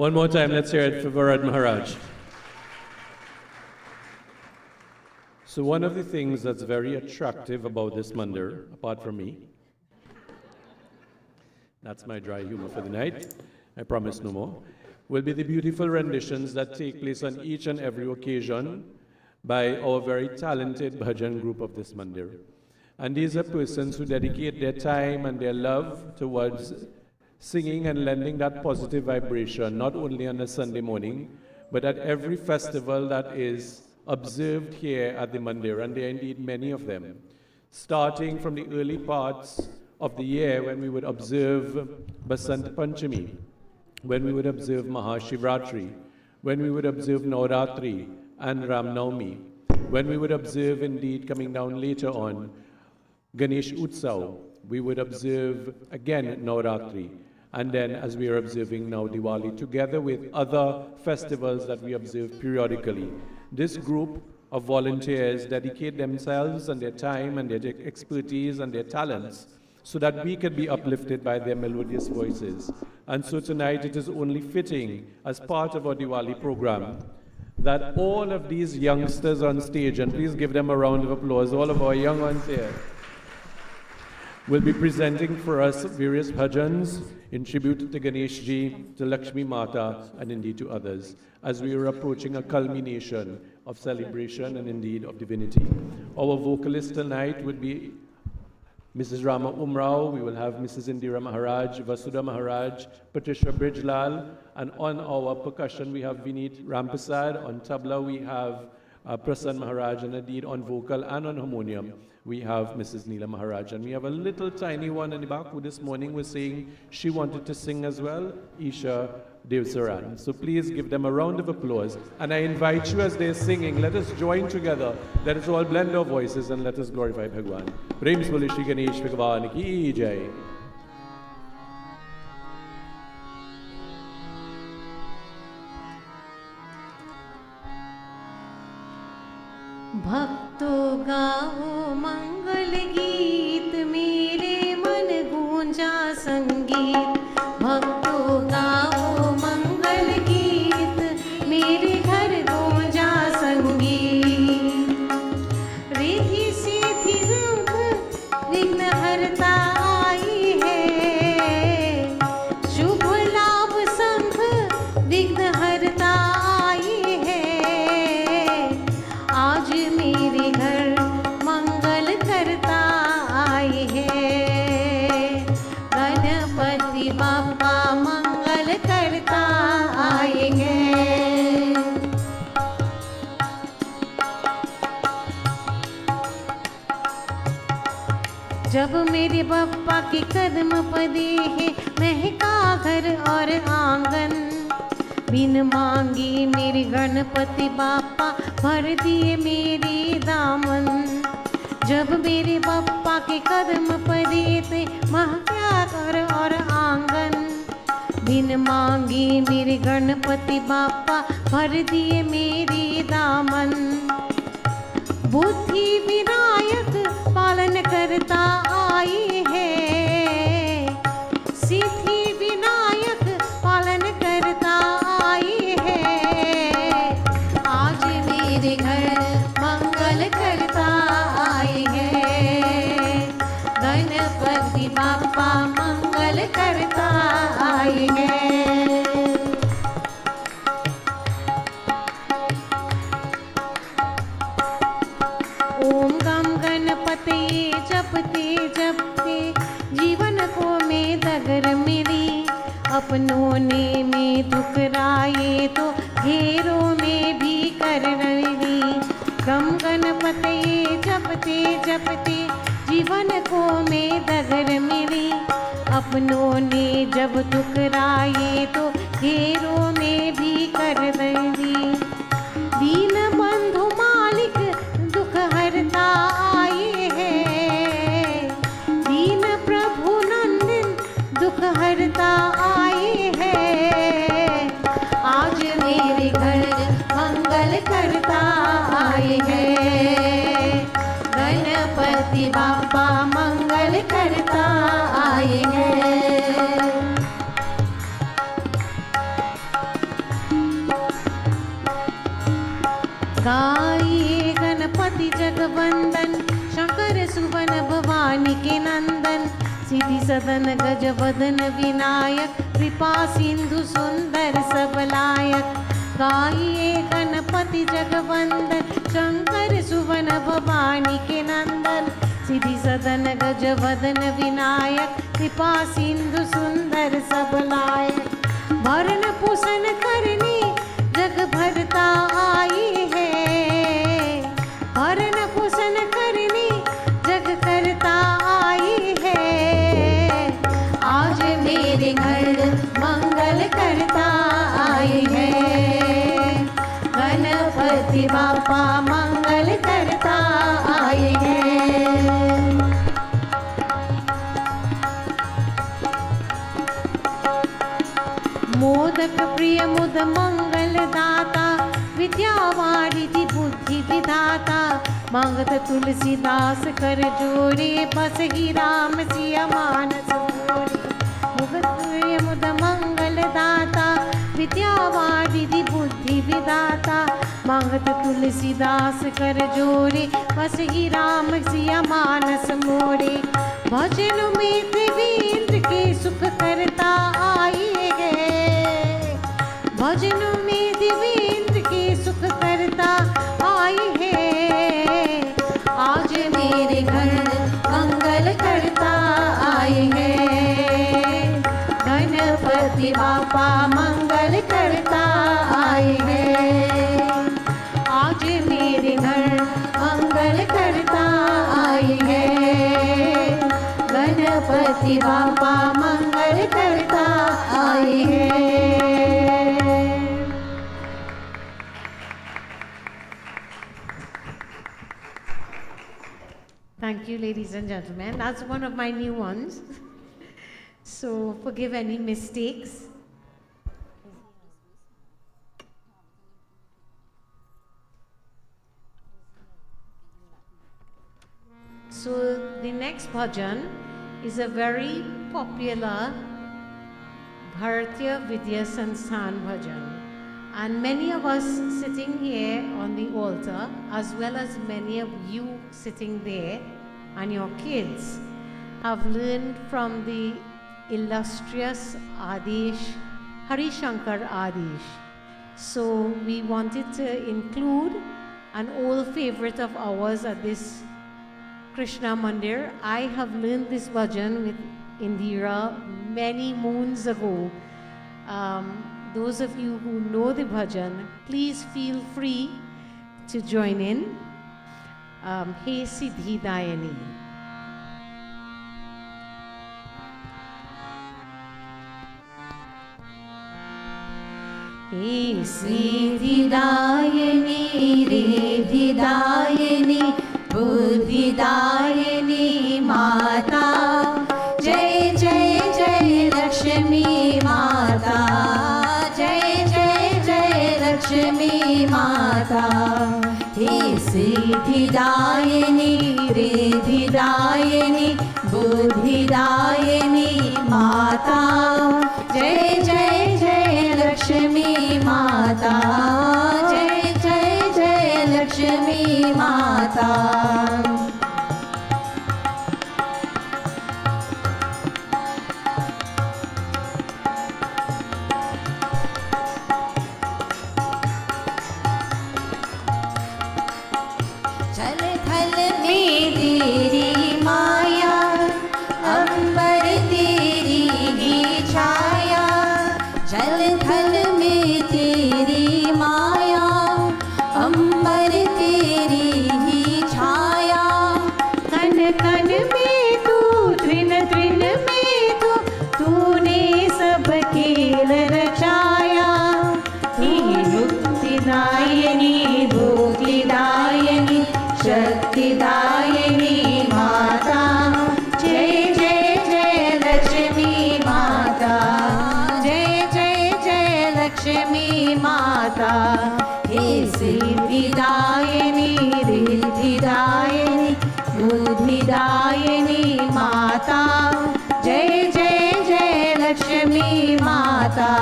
Speaker 1: One more time, let's hear it for Varad Maharaj. So one of the things that's very attractive about this mandir, apart from me, that's my dry humor for the night, I promise no more, will be the beautiful renditions that take place on each and every occasion by our very talented bhajan group of this mandir. And these are persons who dedicate their time and their love towards singing and lending that positive vibration, not only on a Sunday morning, but at every festival that is observed here at the mandir, and there are indeed many of them, starting from the early parts of the year when we would observe Basant Panchami, when we would observe Mahashivratri, when we would observe Navratri and Ram Navami, when we would observe indeed coming down later on Ganesh Utsav, we would observe again Navratri, and then as we are observing now Diwali, together with other festivals that we observe periodically. This group of volunteers dedicate themselves and their time and their expertise and their talents so that we can be uplifted by their melodious voices. And so tonight it is only fitting, as part of our Diwali program, that all of these youngsters on stage, and please give them a round of applause, all of our young ones here, will be presenting for us various bhajans in tribute to Ganesh Ji, to Lakshmi Mata, and indeed to others, as we are approaching a culmination of celebration and indeed of divinity. Our vocalist tonight would be Mrs. Rama Umrao, we will have Mrs. Indira Maharaj, Vasudha Maharaj, Patricia Bridgelal, and on our percussion we have Vineet Rampasad, on tabla we have Prasann Maharaj, and indeed on vocal and on harmonium we have Mrs. Leela Maharaj. And we have a little tiny one in the back who this morning was saying she wanted to sing as well, Isha Devsaran. So please give them a round of applause. And I invite you as they're singing, let us join together. Let us all blend our voices and let us glorify Bhagwan. Prem Swali Shri Ganesh Bhagwan Ki Jai.
Speaker 2: भक्तों गाओ मंगल गीत, मेरे मन गूंजा संगीत। भक्तों गाओ मंगल गीत, मेरे घर गूंजा संगीत। रिधि सिद्धि विघ्न हरता आई है, शुभ लाभ संघ विघ्न हरता आई है। आज मेरे घर मंगल करता आई है, गणपति बाप्पा मंगल करता आए हैं। जब मेरे बाप्पा के कदम पदे हैं, महका घर और आंगन। बिन मांगी मेरे गणपति बाप्पा भर दिए मेरे दामन। जब मेरे बाप्पा के कदम पड़े थे, महका घर और आंगन। बिन मांगी मेरे गणपति बाप्पा भर दिए मेरे दामन। बुद्धि विनायक पालन करता आई है, सिद्धि विनायक पालन करता आई है। आज मेरे घर मंगल करता आई है, गणपति बाप्पा मंगल करता आई है। ओम गम गणपति जपते जपते जीवन को में डगर मिली। अपनों ने में दुखराए तो घेरों में भी कर रही। गम गणपति जपते जपते जीवन को में डगर मिली। अपनों ने जब दुखराए तो घेरों में भी कर रही। दीन बंधु मालिक दुख हरता आए हैं, दीन प्रभु नंदन दुख हरता आए हैं। आज मेरे घर मंगल करता आए हैं, गणपति बाप्पा मंगल करता आए हैं। गाइए गणपति जगवंदन, शंकर सुवन भवानी के नंदन, सिद्धि सदन गज वदन विनायक, कृपा सिंधु सुंदर सबलायक। गाइए गणपति जगवंदन, शंकर सुवन भवानी के नंदन, सिद्धि सदन गज वदन विनायक, कृपा सिंधु सुंदर सबलायक। भरण पोषण करनी जग भरता आई है, भरण पोषण करनी जग करता आई है। आज मेरे घर मंगल करता आई है, गणपति बापा मंगल करता आई है। मोदक प्रिय मुद मंगल दाता, विद्यावारिधि बुद्धि विधाता, मांगत तुलसीदास कर जोड़े, बस ही राम सिया मानस मोरे। मुगत प्रिय मुद मंगल दाता, विद्यावारिधि बुद्धि विधाता, मांगत तुलसीदास कर जोड़े, बस ही राम सिया मानस मोरे। भजन में देवेंद्र के सुख करता आई है, भजन में देवेंद्र के सुख करता आई है। आज मेरे घर मंगल करता आई है, गणपति बापा मंगल करता आई है। आज मेरे घर मंगल करता आई है, गणपति बापा मंगल करता आई है। Thank you, ladies and gentlemen. That's one of my new ones. So forgive any mistakes. So the next bhajan is a very popular Bharatiya Vidya Sansthan bhajan. And many of us sitting here on the altar, as well as many of you sitting there and your kids, have learned from the illustrious Adish, Harishankar Adish. So we wanted to include an old favorite of ours at this Krishna Mandir. I have learned this bhajan with Indira many moons ago. Those of you who know the bhajan, please feel free to join in. Hey Siddhi Dayani. हे सिद्धिदायिनी रिद्धिदायिनी बुद्धिदायिनी माता, जय जय जय लक्ष्मी माता, जय जय जय लक्ष्मी माता। हे सिद्धिदायिनी रिद्धिदायिनी बुद्धिदायिनी माता, जय जय जय लक्ष्मी माता, जय जय जय लक्ष्मी माता। शक्तिदायिनी माता, जय जय जय लक्ष्मी माता, जय जय जय लक्ष्मी माता। हे सिद्धिदायिनी रिद्धिदायिनी बुद्धिदायिनी माता, जय जय जय लक्ष्मी माता,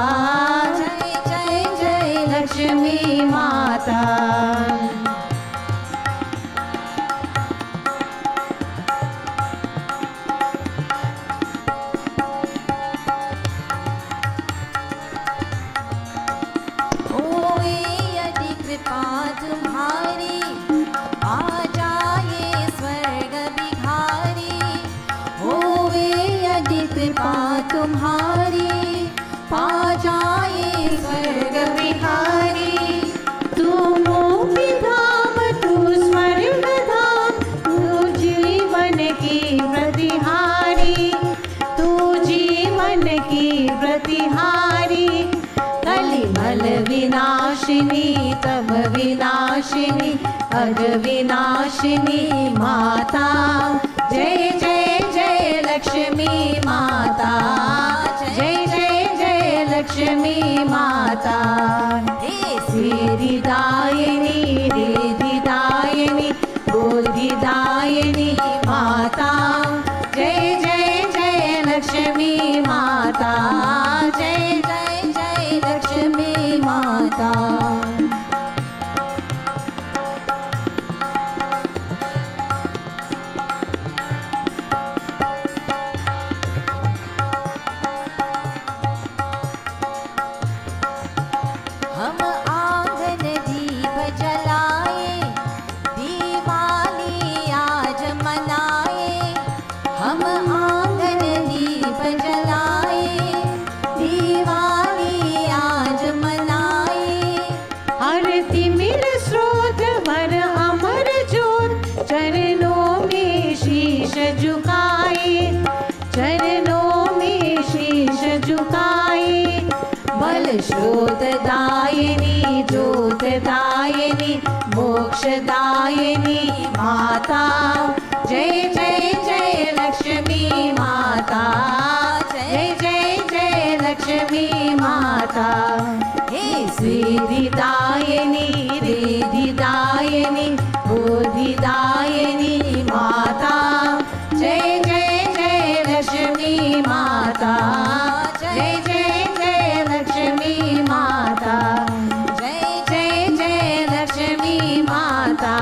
Speaker 2: जय जय जय लक्ष्मी लक्ष्मी माता।
Speaker 4: होए यदि कृपा तुम्हारी, आ जाए स्वर्ग बिहारी। होए यदि कृपा तुम्हारी, पा जाए स्वर्ग बिहारी।
Speaker 2: तू मोक्ष धाम, तू स्वर्ग धाम, तू जीवन की प्रतिहारी, तू जीवन की प्रतिहारी। कलिमल विनाशिनी, तब विनाशिनी, अज विनाशिनी माता। जय जय जय लक्ष्मी माता, जय जय जय लक्ष्मी माता। हे सिद्धिदायिनी, रिद्धिदायिनी, बुद्धिदायिनी माता। जय जय जय लक्ष्मी माता, जय जय जय लक्ष्मी माता।
Speaker 4: हम आंगन दीप जलाए, दिवाली आज मनाए। हम आंगन दीप जलाए, दिवाली आज मनाए।
Speaker 2: आरती मिल स्रोत वर अमर ज्योत, चरणों में शीश झुकाए, चरणों में शीश झुकाए। बल स्रोत दायिनी, ज्योत दायिनी, मोक्ष दायिनी माता। जय जय जय लक्ष्मी माता, जय जय जय लक्ष्मी माता। हे सिद्धिदायिनी, रिद्धिदायिनी, बुद्धिदायिनी माता। जय जय जय लक्ष्मी माता, जय जय जय लक्ष्मी माता। जय जय जय लक्ष्मी माता,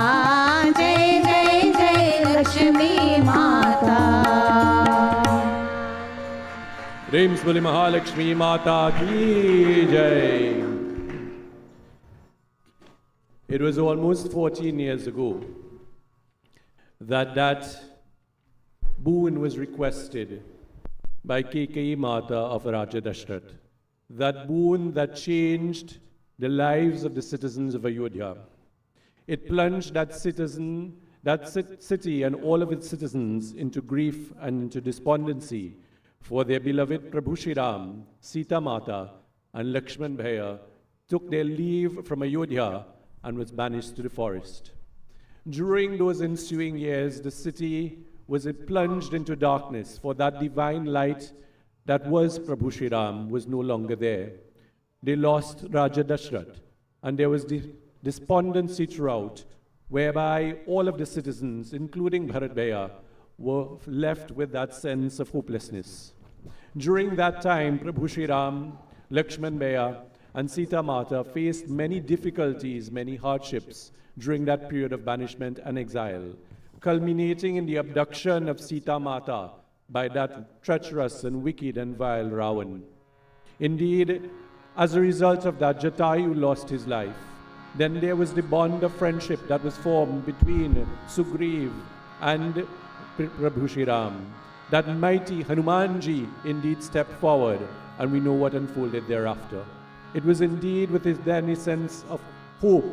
Speaker 2: जय जय जय लक्ष्मी माता।
Speaker 1: प्रेम से बोले महालक्ष्मी माता की जय। It was almost 14 years ago that boon was requested by Kekeyi Mata of Raja Dashrath. That boon that changed the lives of the citizens of Ayodhya. It plunged that city and all of its citizens into grief and into despondency, for their beloved Prabhu Shri Ram, Sita Mata, and Lakshman Bhaiya took their leave from Ayodhya and was banished to the forest. During those ensuing years, the city was plunged into darkness, for that divine light that was Prabhu Shri Ram was no longer there. They lost Raja Dashrath, and there was despondency throughout, whereby all of the citizens, including Bharat Bhaiya, were left with that sense of hopelessness. During that time, Prabhu Shri Ram, Lakshman Bhaiya, and Sita Mata faced many difficulties, many hardships during that period of banishment and exile, culminating in the abduction of Sita Mata by that treacherous and wicked and vile Ravan. Indeed, as a result of that, Jatayu lost his life. Then there was the bond of friendship that was formed between Sugriv and Prabhu Shri Ram. That mighty Hanumanji indeed stepped forward, and we know what unfolded thereafter. It was indeed with his then a sense of hope,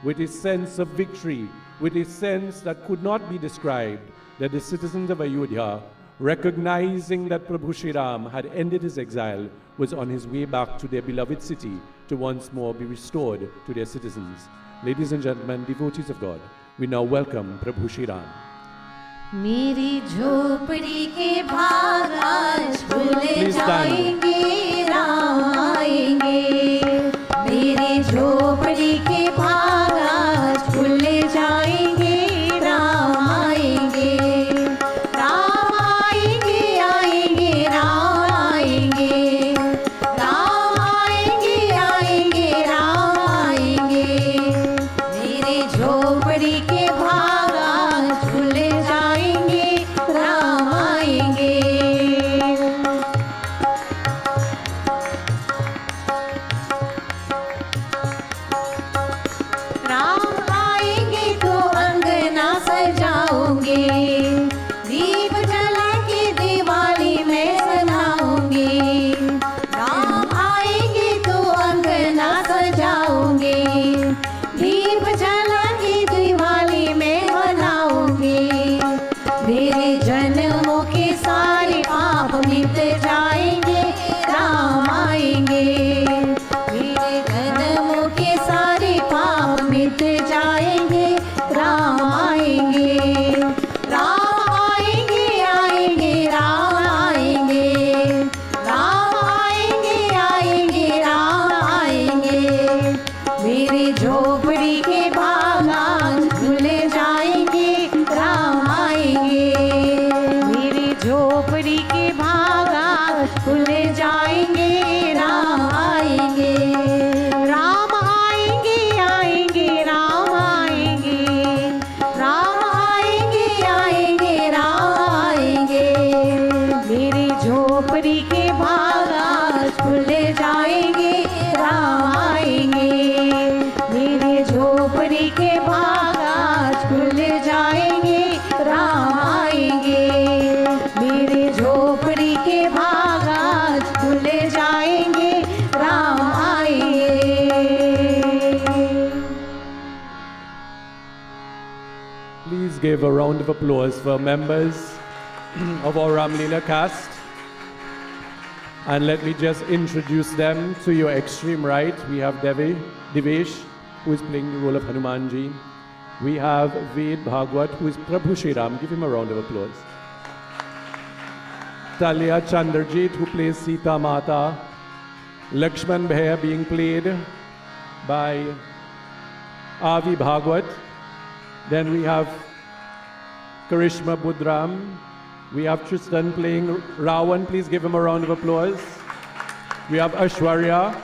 Speaker 1: with his sense of victory, with his sense that could not be described, that the citizens of Ayodhya, recognizing that Prabhu Shri Ram had ended his exile, was on his way back to their beloved city to once more be restored to their citizens. Ladies and gentlemen, devotees of God, we now welcome Prabhu Shri Ram.
Speaker 2: मेरी झोपड़ी के भाग आज खुल
Speaker 1: Please stand.
Speaker 2: जाएंगे, राम आएंगे। मेरी झोपड़ी के भाग आज खुल जाएंगे, राम आएंगे। राम आएंगे, आएंगे, राम आएंगे। राम आएंगे, आएंगे, राम
Speaker 4: बीत जाएंगे, राम आएंगे, राम आएंगे, आएंगे, राम आएंगे, राम आएंगे, आएंगे, राम आएंगे। मेरी झोपड़ी के बागान खुल जाएंगे, राम आएंगे, मेरी झोपड़ी के बागान खुल जाएंगे, राम आएंगे, राम आएंगे, आएंगे, राम आएंगे, राम आएंगे, आएंगे, राम आएंगे। मेरी झोपड़ी के बागान खुल जाएंगे, राम आएंगे, मेरी झोपड़ी के बागान खुल जाएंगे, राम आएंगे, मेरी झोपड़ी के बागान खुल जाएंगे, राम आएंगे।
Speaker 1: Please give a round of applause for members of our Leela cast. And let me just introduce them to your extreme right. We have Devesh, who is playing the role of Hanumanji. We have Ved Bhagwat, who is Prabhu Shri Ram. Give him a round of applause. Talia Chandrajit, who plays Sita Mata. Lakshman Bhaiya being played by Avi Bhagwat. Then we have Karishma Budram. We have Tristan playing Ravan. Please give him a round of applause. We have Ashwarya,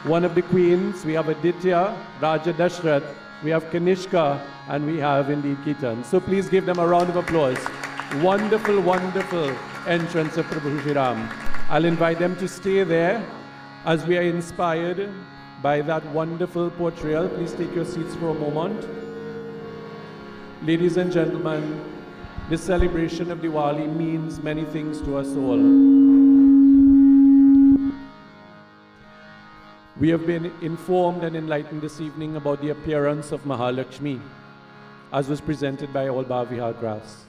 Speaker 1: one of the queens. We have Aditya, Raja Dashrath. We have Kanishka, and we have indeed Ketan. So please give them a round of applause. Wonderful, wonderful entrance of Prabhu Shri Ram. I'll invite them to stay there as we are inspired by that wonderful portrayal. Please take your seats for a moment. Ladies and gentlemen, this celebration of Diwali means many things to us all. We have been informed and enlightened this evening about the appearance of Mahalakshmi, as was presented by all Bhavihar crafts.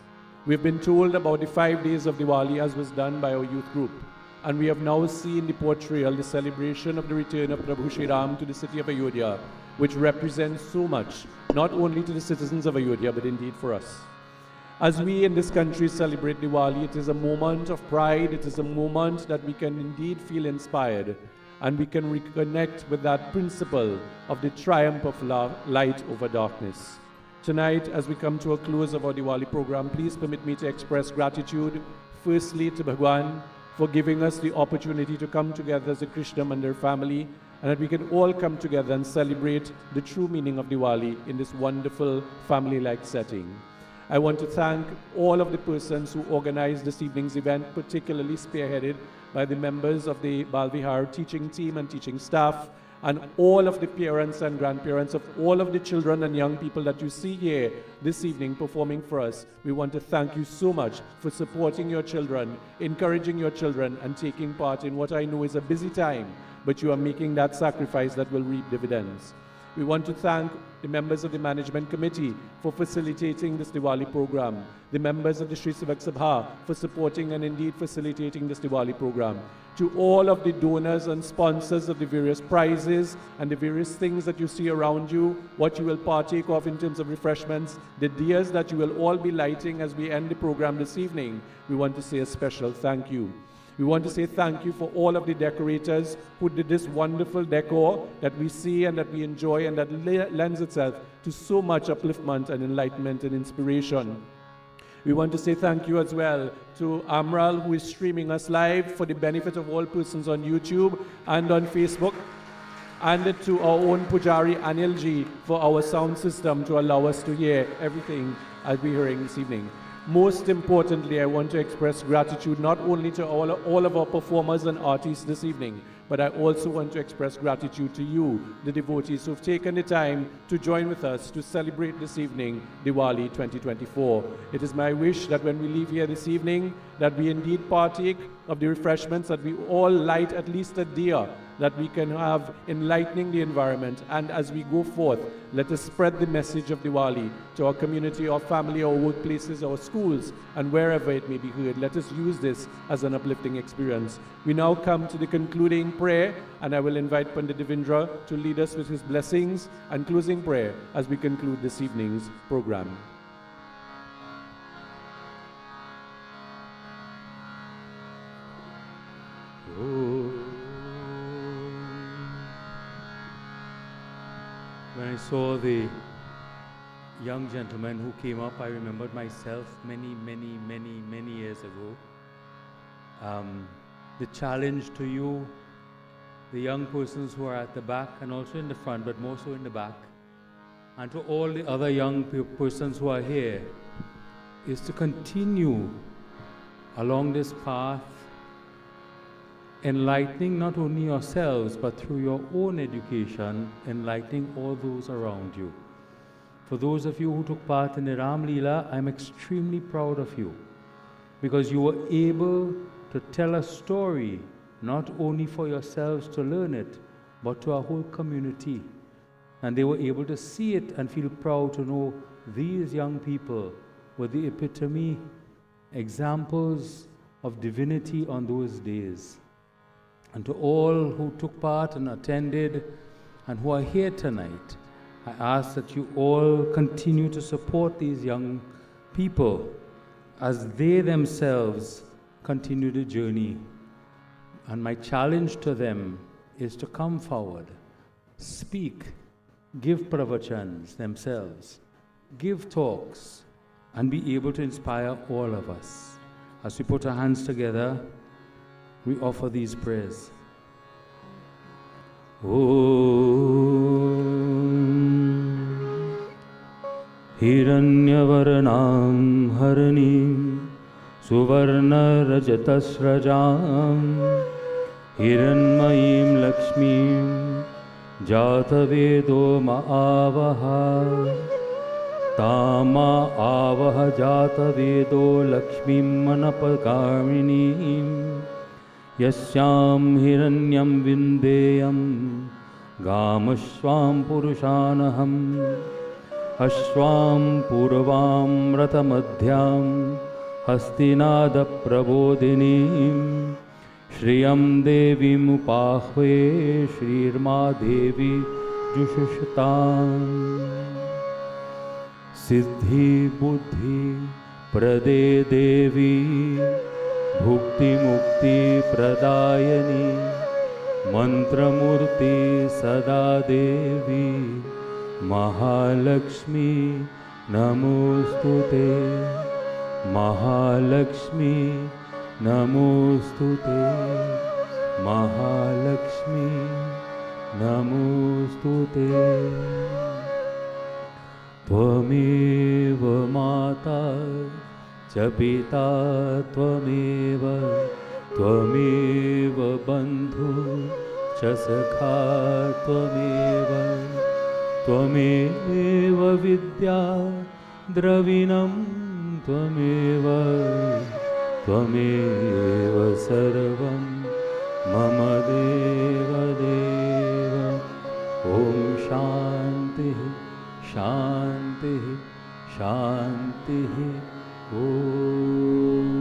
Speaker 1: We have been told about the 5 days of Diwali as was done by our youth group. And we have now seen the portrayal, the celebration of the return of Prabhu Shri Ram to the city of Ayodhya, which represents so much, not only to the citizens of Ayodhya, but indeed for us. As we in this country celebrate Diwali, it is a moment of pride, it is a moment that we can indeed feel inspired, and we can reconnect with that principle of the triumph of light over darkness. Tonight, as we come to a close of our Diwali program, please permit me to express gratitude, firstly to Bhagwan, for giving us the opportunity to come together as a Krishna Mandir family, and that we can all come together and celebrate the true meaning of Diwali in this wonderful family-like setting. I want to thank all of the persons who organized this evening's event, particularly spearheaded by the members of the Balvihar teaching team and teaching staff, and all of the parents and grandparents of all of the children and young people that you see here this evening performing for us. We want to thank you so much for supporting your children, encouraging your children, and taking part in what I know is a busy time, but you are making that sacrifice that will reap dividends. We want to thank the members of the management committee for facilitating this Diwali program, the members of the Shri Savak Sabha for supporting and indeed facilitating this Diwali program, to all of the donors and sponsors of the various prizes and the various things that you see around you, what you will partake of in terms of refreshments, the diyas that you will all be lighting as we end the program this evening. We want to say a special thank you. We want to say thank you for all of the decorators who did this wonderful decor that we see and that we enjoy and that lends itself to so much upliftment and enlightenment and inspiration. We want to say thank you as well to Amral, who is streaming us live for the benefit of all persons on YouTube and on Facebook, and to our own Pujari Anilji for our sound system to allow us to hear everything as we're hearing this evening. Most importantly, I want to express gratitude not only to all of our performers and artists this evening, but I also want to express gratitude to you, the devotees who've taken the time to join with us to celebrate this evening, Diwali 2024. It is my wish that when we leave here this evening, that we indeed partake of the refreshments, that we all light at least a diya that we can have enlightening the environment. And as we go forth, let us spread the message of Diwali to our community, our family, our workplaces, our schools, and wherever it may be heard. Let us use this as an uplifting experience. We now come to the concluding prayer, and I will invite Pandit Devendra to lead us with his blessings and closing prayer as we conclude this evening's program.
Speaker 14: When I saw the young gentleman who came up, I remembered myself many years ago. The challenge to you, the young persons who are at the back and also in the front, but more so in the back, and to all the other young persons who are here, is to continue along this path, enlightening not only yourselves, but through your own education, enlightening all those around you. For those of you who took part in the Ram Leela, I'm extremely proud of you, because you were able to tell a story, not only for yourselves to learn it, but to our whole community. And they were able to see it and feel proud to know these young people were the epitome, examples of divinity on those days. And to all who took part and attended and who are here tonight, I ask that you all continue to support these young people as they themselves continue the journey. And my challenge to them is to come forward, speak, give pravachans themselves, give talks, and be able to inspire all of us. As we put our hands together, we offer these prayers. Om Hiranyavarnam Haranim Suvarna Rajatasrajam Hiranmayim Lakshmim Jatavedo Ma'avaha Tama Avaha Jatavedo Lakshmim Manapagaminim Yasyam Hiranyam Vindeyam Gamashvam Purushanaham Ashvam Purvam Ratamadhyam Hastinada Prabodhinim Shriyam Devi Mupahve Shrirma Devi Jushushatam Siddhi Buddhi Prade Devi Bhukti Mukti Pradayani Mantramurti Sada Devi Mahalakshmi Namostute Mahalakshmi Namostute Mahalakshmi Namostute Tvameva Mata Chapita Tvameva Tvameva Bandhu Chasakha Tvameva Tvameva Vidya Dravinam Tvameva Tvameva Sarvam Mama Deva Deva Om Shanti Shanti Shanti Om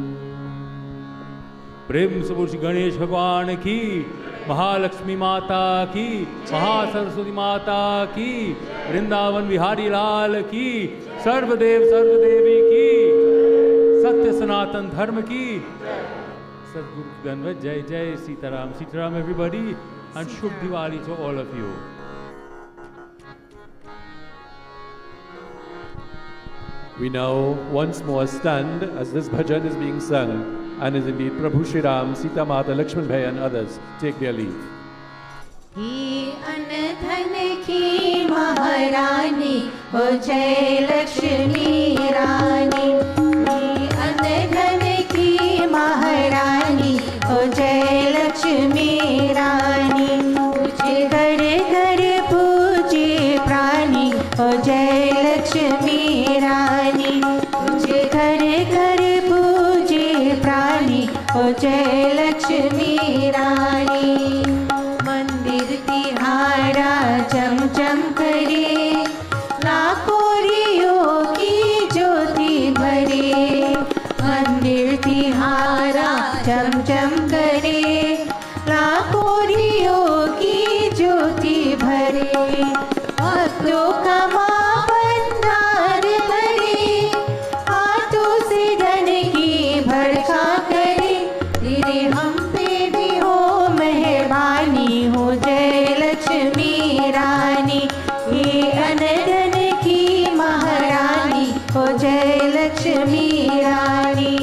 Speaker 14: प्रेम से बोल श्री गणेश भगवान की, महालक्ष्मी माता की, महासरस्वती माता की, वृंदावन बिहारी लाल की, सर्वदेव सर्वदेवी की, सत्य सनातन धर्म की, सद्गुरु गणवत जय जय Sitaram Sitaram everybody, and Shubh Diwali to all of you.
Speaker 1: We now once more stand as this bhajan is being sung, and is indeed Prabhu Shri Ram, Sita Mata, Lakshman Bhai and others take their leave.
Speaker 4: He Anadhan ki Maharani, ho Jai Lakshmi Rani. He Anadhan ki Maharani, ho Jai Lakshmi Rani. Tujhe ghar ghar pooje prani, ho Jai Lakshmi Rani. Tujhe ghar ghar pooje prani, ho Jai Lakshmi Rani. अनधन की महारानी हो जय लक्ष्मी रानी.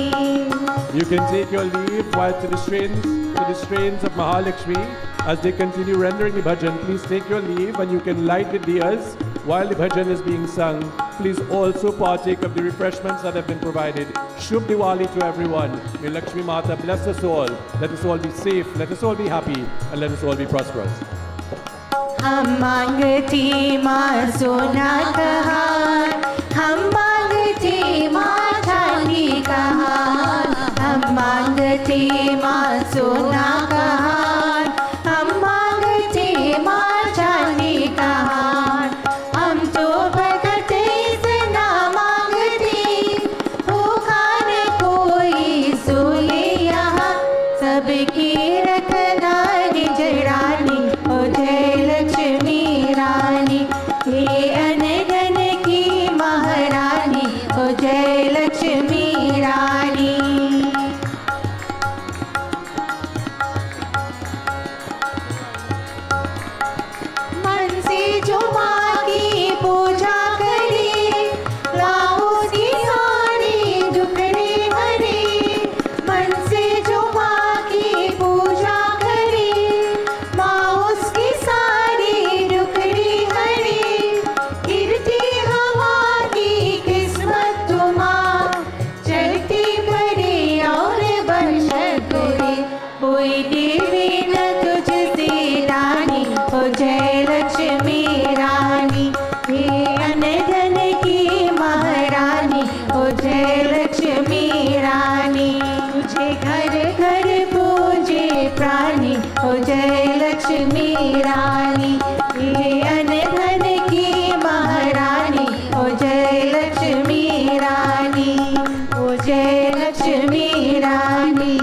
Speaker 1: You can take your leave while to the strains of Mahalakshmi as they continue rendering the bhajan. Please take your leave and you can light the diyas while the bhajan is being sung. Please also partake of the refreshments that have been provided. Shubh Diwali to everyone. May Lakshmi Mata bless us all. Let us all be safe, let us all be happy, and let us all be prosperous.
Speaker 4: हम मांगती माँ सोना कहाँ, हम मांगती माँ चांदी कहाँ, हम मांगती माँ सोना कहाँ, हम मांगती माँ चांदी कहाँ. हम तो भगत इतना मांगती, भूखा न कोई सोए यहाँ, सबकी रखना निज रानी हो जय लक्ष्मी रानी. हे अनधन की महारानी हो जय लक्ष्मी रानी. मन से जो माँ की पूजा करे, लाओ उसकी सारी दुखड़े हरे. मन से जो माँ की पूजा करे, माँ उसकी सारी दुखड़ी हरे. गिरती हवा की किस्मत तो माँ, चलती पड़े और वर्षा करे. कोई देवी न तुझसे रानी हो जय लक्ष्मी रानी. हे अनधन की महारानी हो जय लक्ष्मी रानी. तुझे घर घर पूजे प्राणी हो जय लक्ष्मी रानी. हे अनधन की महारानी हो जय लक्ष्मी रानी. हो जय लक्ष्मी रानी,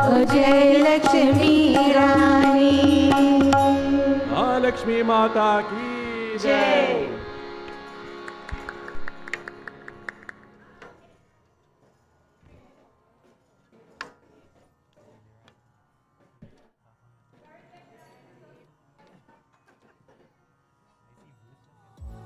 Speaker 4: हो जय लक्ष्मी रानी.
Speaker 1: Mahalakshmi Mata ki
Speaker 4: जय.